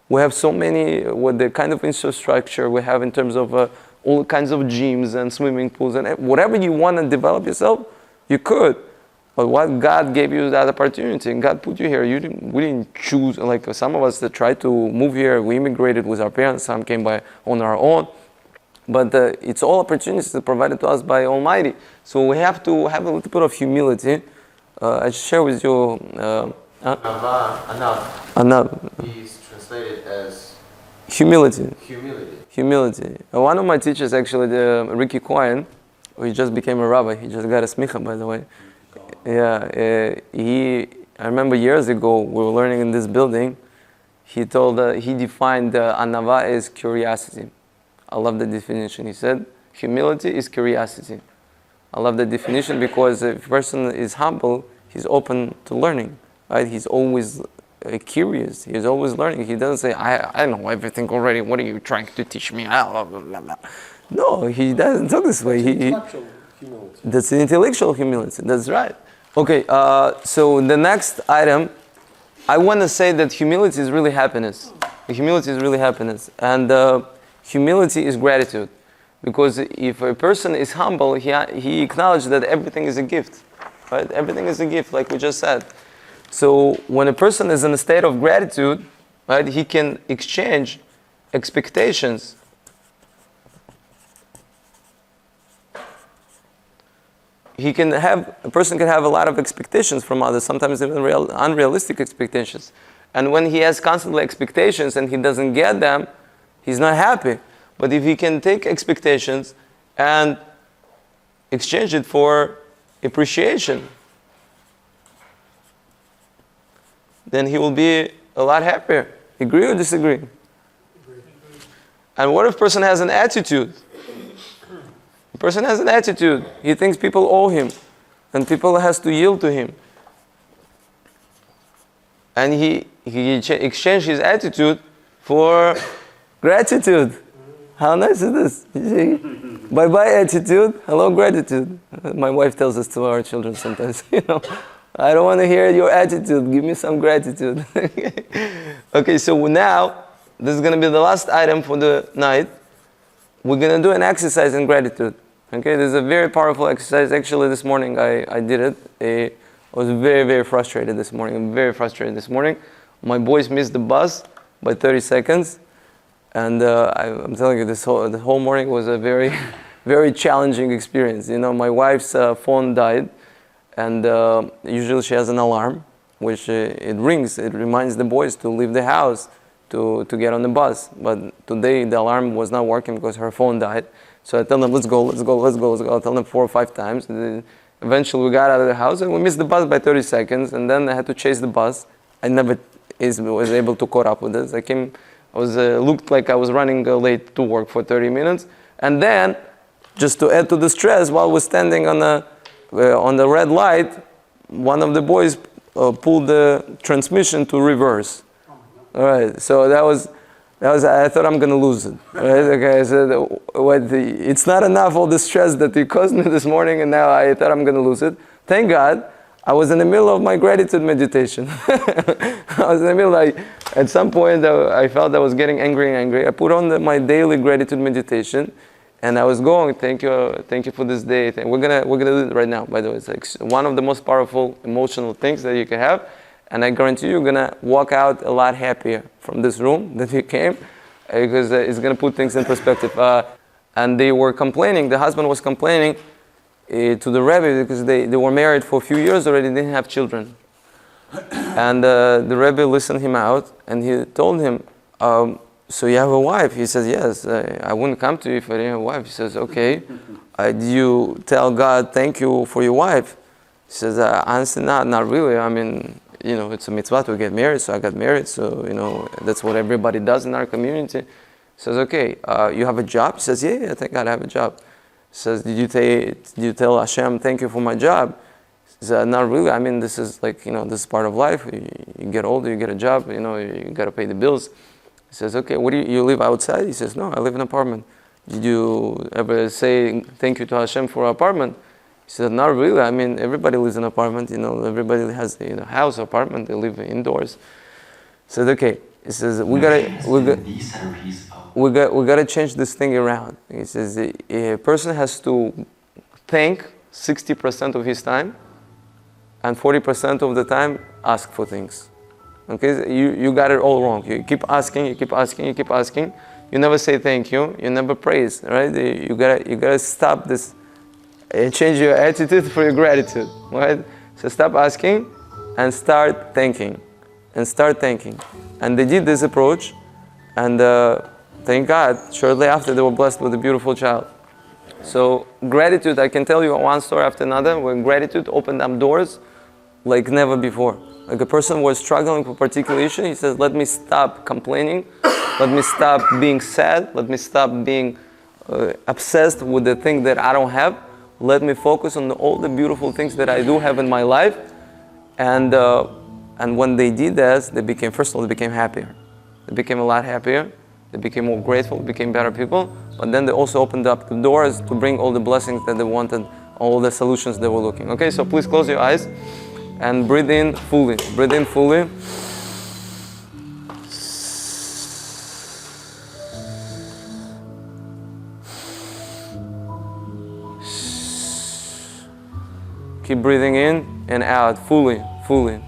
We have so many, with the kind of infrastructure we have in terms of all kinds of gyms and swimming pools and whatever you want to develop yourself, you could. But what God gave you that opportunity, and God put you here. We didn't choose. Like some of us that tried to move here, we immigrated with our parents. Some came on our own. But it's all opportunities provided to us by Almighty. So we have to have a little bit of humility. I share with you. Anav is translated as humility. humility. Humility. One of my teachers, actually, Ricky Cohen, he just became a rabbi. He just got a smicha, by the way. Yeah, I remember years ago, we were learning in this building, he defined anava as curiosity. I love the definition. He said, humility is curiosity. I love the definition because if a person is humble, he's open to learning, right? He's always curious. He's always learning. He doesn't say, I know everything already. What are you trying to teach me? No, he doesn't talk this way. Intellectual humility. That's intellectual humility. That's right. Okay, so the next item, I want to say that humility is really happiness. Humility is really happiness. And humility is gratitude. Because if a person is humble, he acknowledges that everything is a gift. Right? Everything is a gift, like we just said. So when a person is in a state of gratitude, right, he can exchange expectations. A person can have a lot of expectations from others, sometimes even unrealistic expectations. And when he has constantly expectations and he doesn't get them, he's not happy. But if he can take expectations and exchange it for appreciation, then he will be a lot happier. Agree or disagree? Agree. And what if a person has an attitude? A person has an attitude. He thinks people owe him and people has to yield to him. And he exchanged his attitude for gratitude. How nice is this? You see? Bye-bye attitude, hello gratitude. My wife tells us to our children sometimes, I don't want to hear your attitude, give me some gratitude. Okay, so now, this is going to be the last item for the night. We're going to do an exercise in gratitude. Okay, this is a very powerful exercise. Actually, this morning I did it. I was very, very frustrated this morning. I'm very frustrated this morning. My boys missed the bus by 30 seconds. And I'm telling you, the whole morning was a very, very challenging experience. My wife's phone died. And usually she has an alarm, which it rings. It reminds the boys to leave the house to get on the bus. But today the alarm was not working because her phone died. So I tell them, let's go. I tell them 4 or 5 times. And eventually we got out of the house and we missed the bus by 30 seconds. And then I had to chase the bus. I never was able to caught up with this. Looked like I was running late to work for 30 minutes. And then, just to add to the stress, while we're standing on the red light, one of the boys pulled the transmission to reverse. All right, so that was. I thought I'm gonna lose it. Right? Okay, I said, it's not enough all the stress that you caused me this morning, and now I thought I'm gonna lose it. Thank God, I was in the middle of my gratitude meditation. I was in the middle, at some point I felt I was getting angry and angry. I put on my daily gratitude meditation, and I was going, thank you for this day. We're gonna do it right now, by the way. It's like one of the most powerful emotional things that you can have, and I guarantee you're gonna walk out a lot happier from this room than you came, because it's gonna put things in perspective. And they were complaining, the husband was complaining to the Rebbe, because they were married for a few years already, didn't have children. And the Rebbe listened him out, and he told him, so you have a wife? He says, yes, I wouldn't come to you if I didn't have a wife. He says, okay, do you tell God thank you for your wife? He says, honestly, not really. I mean, it's a mitzvah to get married, so I got married, so, that's what everybody does in our community. He says, okay, you have a job? He says, yeah, I think I have a job. He says, did you tell Hashem thank you for my job? He said, not really. I mean, this is like, this is part of life. You get older, you get a job, you got to pay the bills. He says, okay, what do you live outside? He says, no, I live in an apartment. Did you ever say thank you to Hashem for an apartment? He said, not really. I mean, everybody lives in an apartment, everybody has a house, apartment, they live indoors. He said, okay. He says, we gotta change this thing around. He says, a person has to thank 60% of his time, and 40% of the time ask for things. Okay, you got it all wrong. You keep asking, you keep asking, you keep asking. You never say thank you. You never praise. Right? You gotta stop this and change your attitude for your gratitude. Right? So stop asking and start thanking, and start thanking. And they did this approach, and thank God, shortly after they were blessed with a beautiful child. So gratitude, I can tell you one story after another, where gratitude opened up doors like never before. Like a person was struggling with a particular issue, he says, let me stop complaining, let me stop being sad, let me stop being obsessed with the thing that I don't have, let me focus on all the beautiful things that I do have in my life. And when they did that, first of all, they became happier. They became a lot happier, they became more grateful, they became better people, but then they also opened up the doors to bring all the blessings that they wanted, all the solutions they were looking. Okay, so please close your eyes and breathe in fully. Breathe in fully. Keep breathing in and out fully, fully.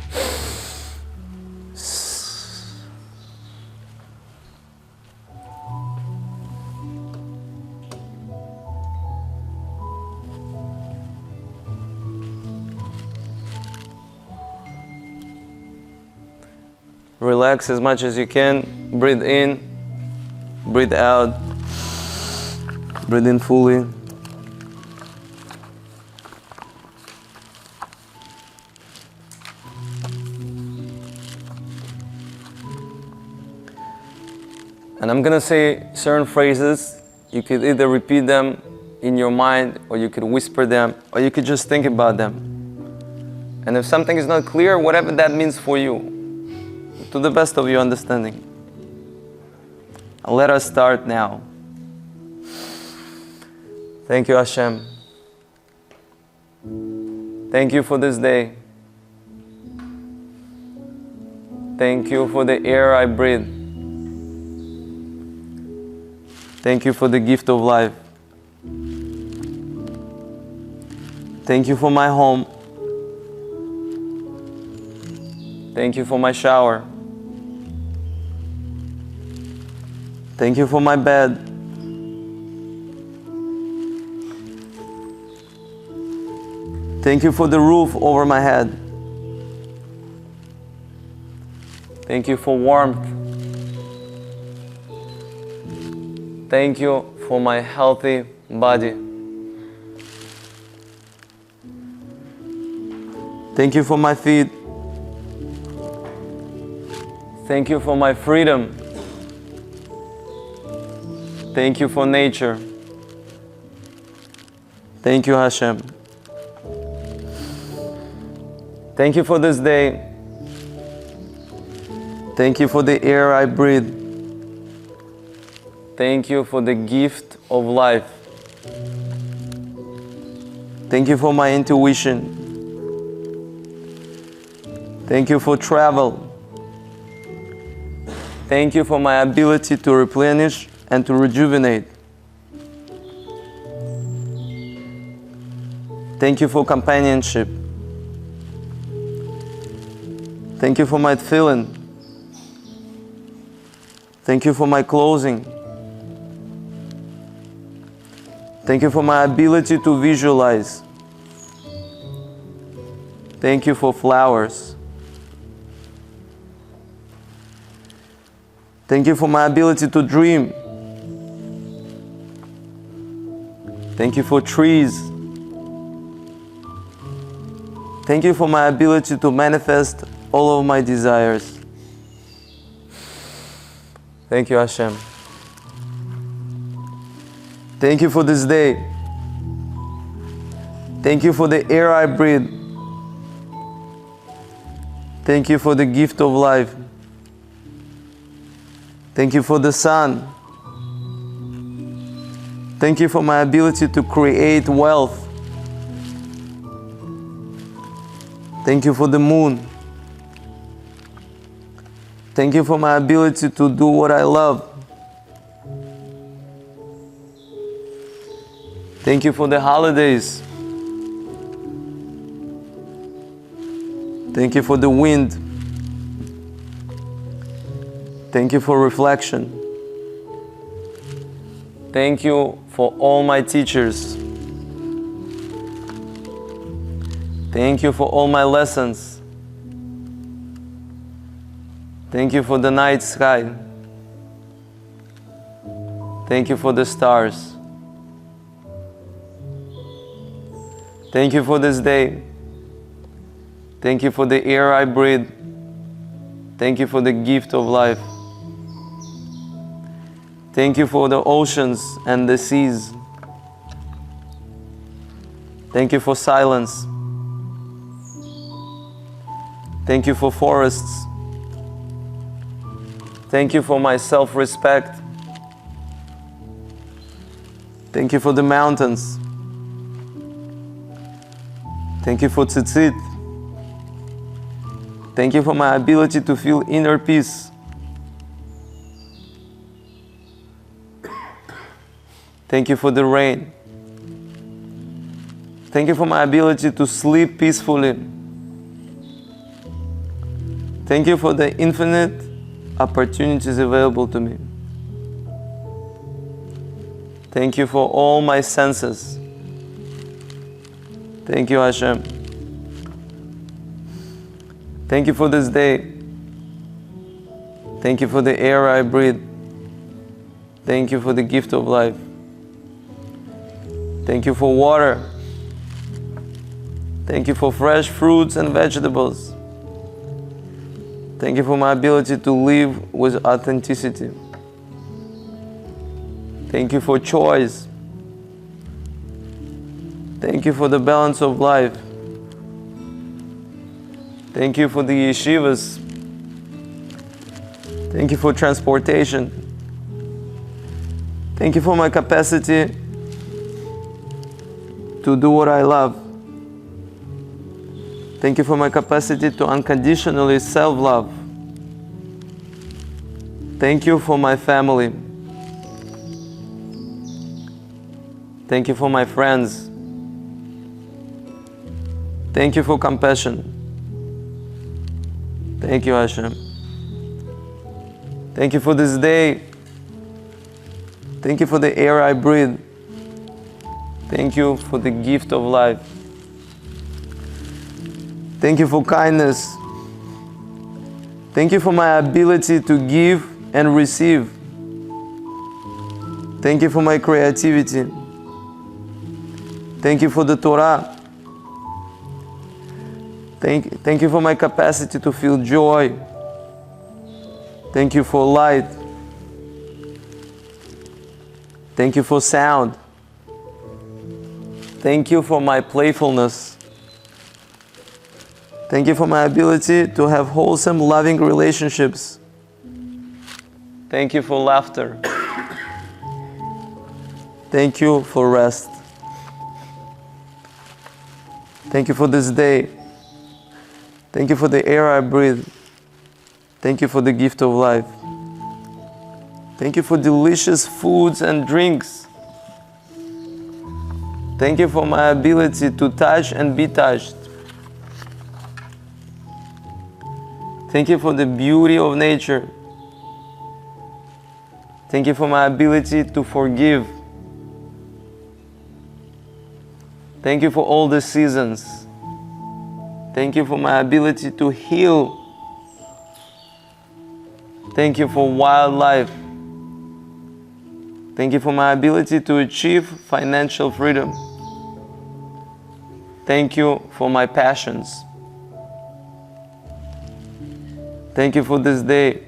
Relax as much as you can. Breathe in, breathe out. Breathe in fully. And I'm gonna say certain phrases. You could either repeat them in your mind, or you could whisper them, or you could just think about them. And if something is not clear, whatever that means for you, to the best of your understanding. And let us start now. Thank you, Hashem. Thank you for this day. Thank you for the air I breathe. Thank you for the gift of life. Thank you for my home. Thank you for my shower. Thank you for my bed. Thank you for the roof over my head. Thank you for warmth. Thank you for my healthy body. Thank you for my feet. Thank you for my freedom. Thank you for nature. Thank you, Hashem. Thank you for this day. Thank you for the air I breathe. Thank you for the gift of life. Thank you for my intuition. Thank you for travel. Thank you for my ability to replenish and to rejuvenate. Thank you for companionship. Thank you for my tefillin. Thank you for my clothing. Thank you for my ability to visualize. Thank you for flowers. Thank you for my ability to dream. Thank you for trees. Thank you for my ability to manifest all of my desires. Thank you, Hashem. Thank you for this day. Thank you for the air I breathe. Thank you for the gift of life. Thank you for the sun. Thank you for my ability to create wealth. Thank you for the moon. Thank you for my ability to do what I love. Thank you for the holidays. Thank you for the wind. Thank you for reflection. Thank you for all my teachers. Thank you for all my lessons. Thank you for the night sky. Thank you for the stars. Thank you for this day. Thank you for the air I breathe. Thank you for the gift of life. Thank you for the oceans and the seas. Thank you for silence. Thank you for forests. Thank you for my self-respect. Thank you for the mountains. Thank you for tzitzit. Thank you for my ability to feel inner peace. Thank you for the rain. Thank you for my ability to sleep peacefully. Thank you for the infinite opportunities available to me. Thank you for all my senses. Thank you, Hashem. Thank you for this day. Thank you for the air I breathe. Thank you for the gift of life. Thank you for water. Thank you for fresh fruits and vegetables. Thank you for my ability to live with authenticity. Thank you for choice. Thank you for the balance of life. Thank you for the yeshivas. Thank you for transportation. Thank you for my capacity to do what I love. Thank you for my capacity to unconditionally self-love. Thank you for my family. Thank you for my friends. Thank you for compassion. Thank you, Hashem. Thank you for this day. Thank you for the air I breathe. Thank you for the gift of life. Thank you for kindness. Thank you for my ability to give and receive. Thank you for my creativity. Thank you for the Torah. Thank you for my capacity to feel joy. Thank you for light. Thank you for sound. Thank you for my playfulness. Thank you for my ability to have wholesome, loving relationships. Thank you for laughter. Thank you for rest. Thank you for this day. Thank you for the air I breathe. Thank you for the gift of life. Thank you for delicious foods and drinks. Thank you for my ability to touch and be touched. Thank you for the beauty of nature. Thank you for my ability to forgive. Thank you for all the seasons. Thank you for my ability to heal. Thank you for wildlife. Thank you for my ability to achieve financial freedom. Thank you for my passions. Thank you for this day.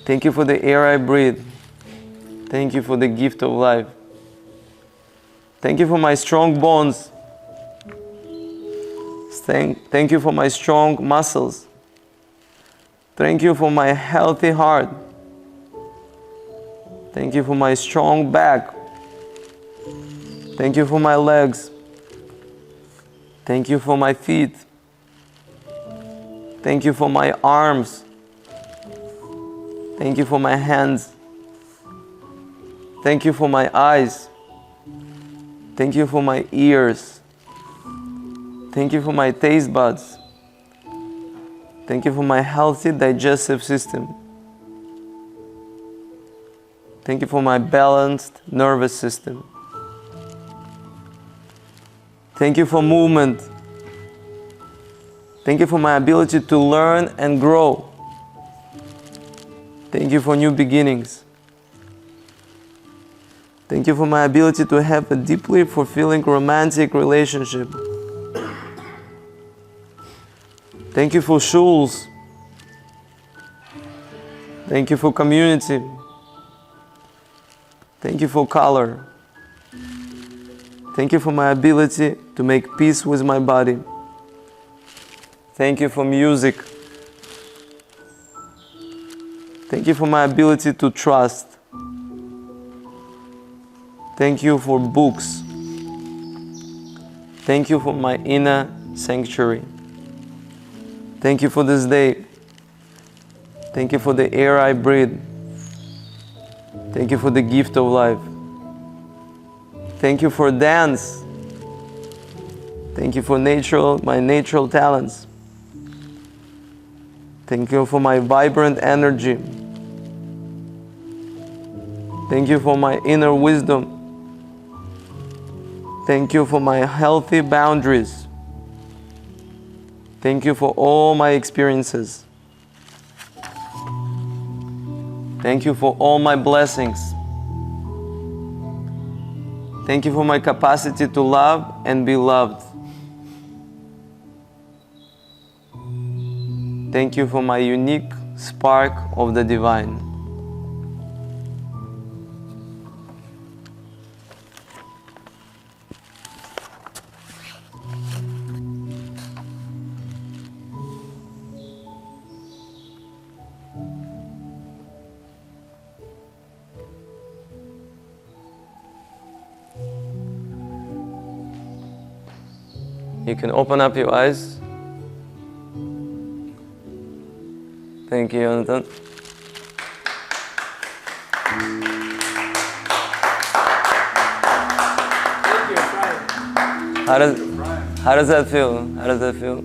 Thank you for the air I breathe. Thank you for the gift of life. Thank you for my strong bones. Thank you for my strong muscles. Thank you for my healthy heart. Thank you for my strong back. Thank you for my legs. Thank you for my feet. Thank you for my arms. Thank you for my hands. Thank you for my eyes. Thank you for my ears. Thank you for my taste buds. Thank you for my healthy digestive system. Thank you for my balanced nervous system. Thank you for movement. Thank you for my ability to learn and grow. Thank you for new beginnings. Thank you for my ability to have a deeply fulfilling romantic relationship. Thank you for shuls. Thank you for community. Thank you for color. Thank you for my ability to make peace with my body. Thank you for music. Thank you for my ability to trust. Thank you for books. Thank you for my inner sanctuary. Thank you for this day. Thank you for the air I breathe. Thank you for the gift of life. Thank you for dance. Thank you for my natural talents. Thank you for my vibrant energy. Thank you for my inner wisdom. Thank you for my healthy boundaries. Thank you for all my experiences. Thank you for all my blessings. Thank you for my capacity to love and be loved. Thank you for my unique spark of the divine. You can open up your eyes. Thank you, Jonathan. Thank you, Ephraim. How does that feel? How does that feel?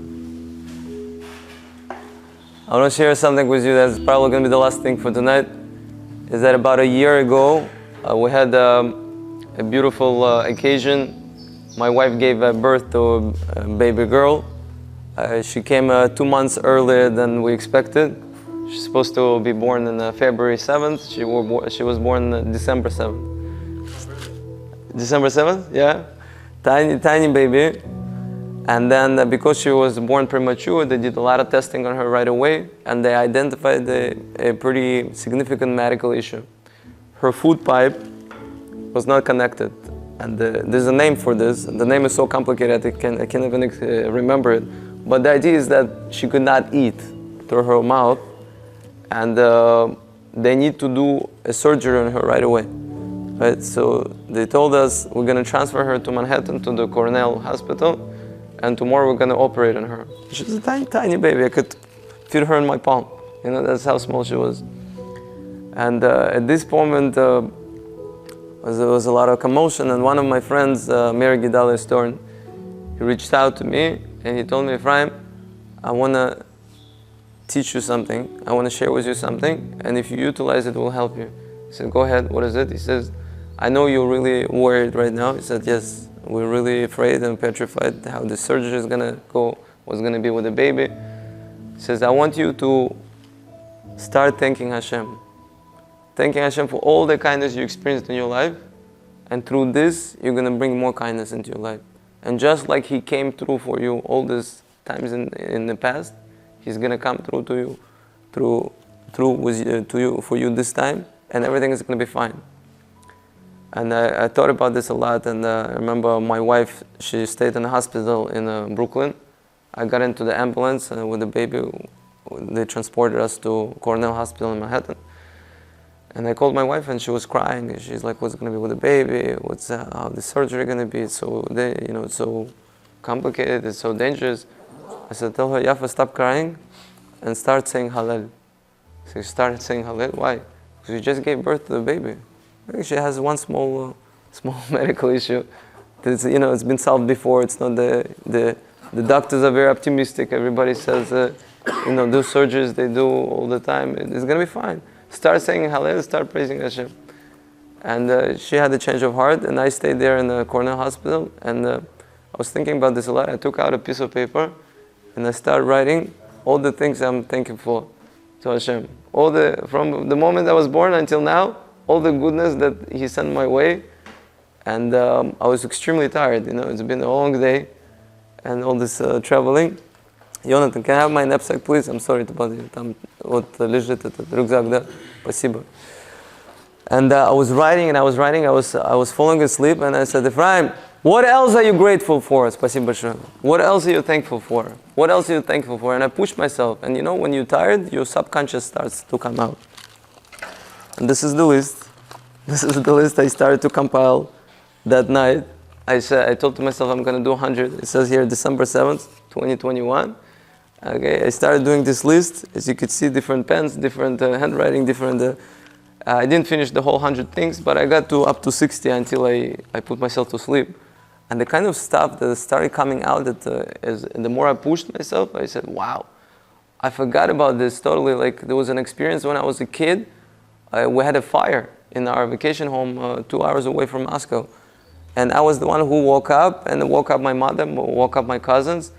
I want to share something with you that's probably going to be the last thing for tonight. Is that about a year ago, we had a beautiful occasion. My wife gave birth to a baby girl. She came 2 months earlier than we expected. She's supposed to be born on February 7th. She was born December 7th. December 7th? Yeah. Tiny baby. And then because she was born premature, they did a lot of testing on her right away, and they identified a pretty significant medical issue. Her food pipe was not connected. And there's a name for this. The name is so complicated I can't even remember it. But the idea is that she could not eat through her mouth, and they need to do a surgery on her right away. Right? So they told us we're going to transfer her to Manhattan to the Cornell Hospital, and tomorrow we're gonna operate on her. She's a tiny, tiny baby. I could fit her in my palm. You know, that's how small she was. And at this moment, there was a lot of commotion, and one of my friends, Mary Gidale Storn, he reached out to me and he told me, Ephraim, I wanna teach you something. I wanna share with you something, and if you utilize it, it will help you. I said, go ahead, what is it? He says, I know you're really worried right now. He said, yes, we're really afraid and petrified how the surgery is gonna go, what's gonna be with the baby. He says, I want you to start thanking Hashem. Thanking Hashem for all the kindness you experienced in your life, and through this, you're gonna bring more kindness into your life. And just like He came through for you all these times in the past, He's gonna come through to you, for you this time, and everything is gonna be fine. And I thought about this a lot, and I remember my wife, she stayed in the hospital in Brooklyn. I got into the ambulance with the baby. They transported us to Cornell Hospital in Manhattan. And I called my wife, and she was crying. And she's like, "What's going to be with the baby? What's how the surgery going to be? It's so it's so complicated. It's so dangerous." I said, "Tell her, Yafa, stop crying, and start saying Hallel." So she started saying Hallel. Why? Because she just gave birth to the baby. She has one small medical issue. It's been solved before. It's not the doctors are very optimistic. Everybody says, those surgeries they do all the time. It's gonna be fine. Start saying Hallel, start praising Hashem. And she had a change of heart, and I stayed there in the Cornell Hospital, and I was thinking about this a lot. I took out a piece of paper, and I started writing all the things I'm thankful for to Hashem. From the moment I was born until now, all the goodness that He sent my way. And I was extremely tired. It's been a long day, and all this traveling. Jonathan, can I have my knapsack, please? I'm sorry to bother you. Там вот лежит этот рюкзак, да? Спасибо. And I was writing, I was falling asleep, and I said, Ephraim, what else are you grateful for? Спасибо большое. What else are you thankful for? What else are you thankful for? And I pushed myself. And when you're tired, your subconscious starts to come out. And this is the list. This is the list I started to compile that night. I told to myself I'm going to do 100. It says here December 7th, 2021. Okay, I started doing this list. As you could see, different pens, different handwriting, different... I didn't finish the whole 100 things, but I got up to 60 until I put myself to sleep. And the kind of stuff that started coming out, the more I pushed myself, I said, wow, I forgot about this totally. Like, there was an experience when I was a kid. We had a fire in our vacation home 2 hours away from Moscow. And I was the one who woke up, and woke up my mother, woke up my cousins.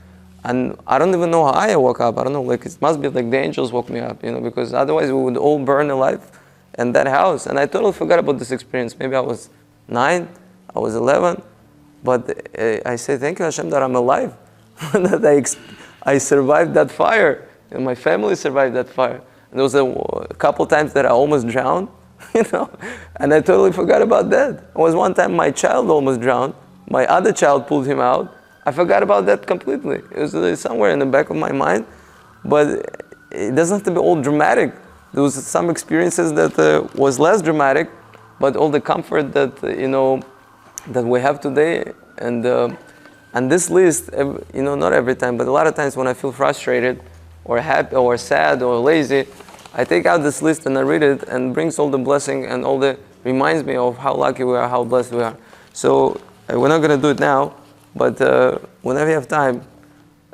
And I don't even know how I woke up. I don't know, like it must be like the angels woke me up, because otherwise we would all burn alive in that house. And I totally forgot about this experience. Maybe I was 9, I was 11. But I say, thank you Hashem that I'm alive, that I survived that fire, and my family survived that fire. And there was a couple times that I almost drowned, and I totally forgot about that. There was one time my child almost drowned. My other child pulled him out. I forgot about that completely. It was somewhere in the back of my mind, but it doesn't have to be all dramatic. There was some experiences that was less dramatic, but all the comfort that that we have today, and this list, not every time, but a lot of times when I feel frustrated, or happy, or sad, or lazy, I take out this list and I read it, and brings all the blessing and reminds me of how lucky we are, how blessed we are. So we're not going to do it now, but whenever you have time,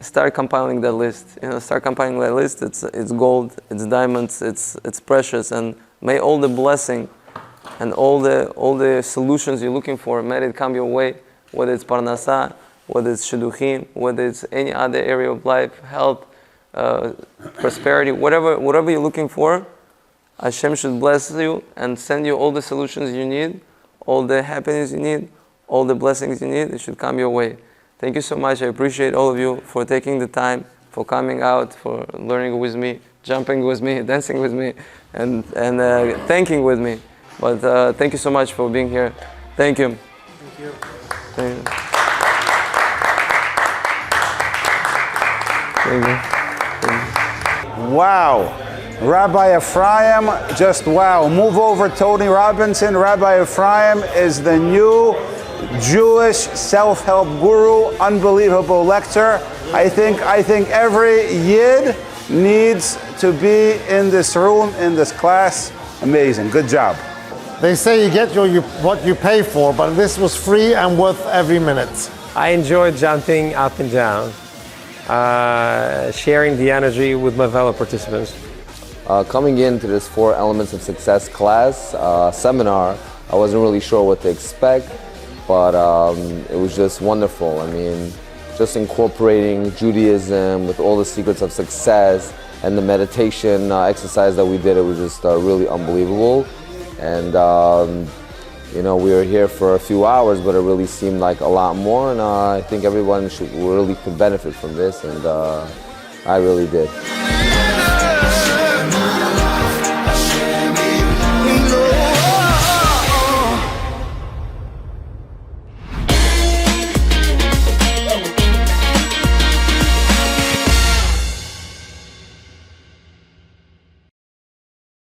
start compiling that list. Start compiling that list. It's gold, it's diamonds, it's precious, and may all the blessing and all the solutions you're looking for, may it come your way. Whether it's parnasa, whether it's shidduchim, whether it's any other area of life, health, prosperity, whatever you're looking for, Hashem should bless you and send you all the solutions you need, all the happiness you need, all the blessings you need. It should come your way. Thank you so much. I appreciate all of you for taking the time, for coming out, for learning with me, jumping with me, dancing with me, and thanking with me. But thank you so much for being here. Thank you. Thank you. Thank you. Thank you. Wow. Rabbi Ephraim, just wow. Move over, Tony Robinson. Rabbi Ephraim is the new Jewish self-help guru, unbelievable lecture. I think every Yid needs to be in this room, in this class. Amazing, good job. They say you get what you pay for, but this was free and worth every minute. I enjoyed jumping up and down, sharing the energy with my fellow participants. Coming into this 4 Elements of Success class seminar, I wasn't really sure what to expect, but it was just wonderful. I mean, just incorporating Judaism with all the secrets of success and the meditation exercise that we did, it was just really unbelievable. And you know, we were here for a few hours, but it really seemed like a lot more, and I think everyone really could benefit from this, and I really did.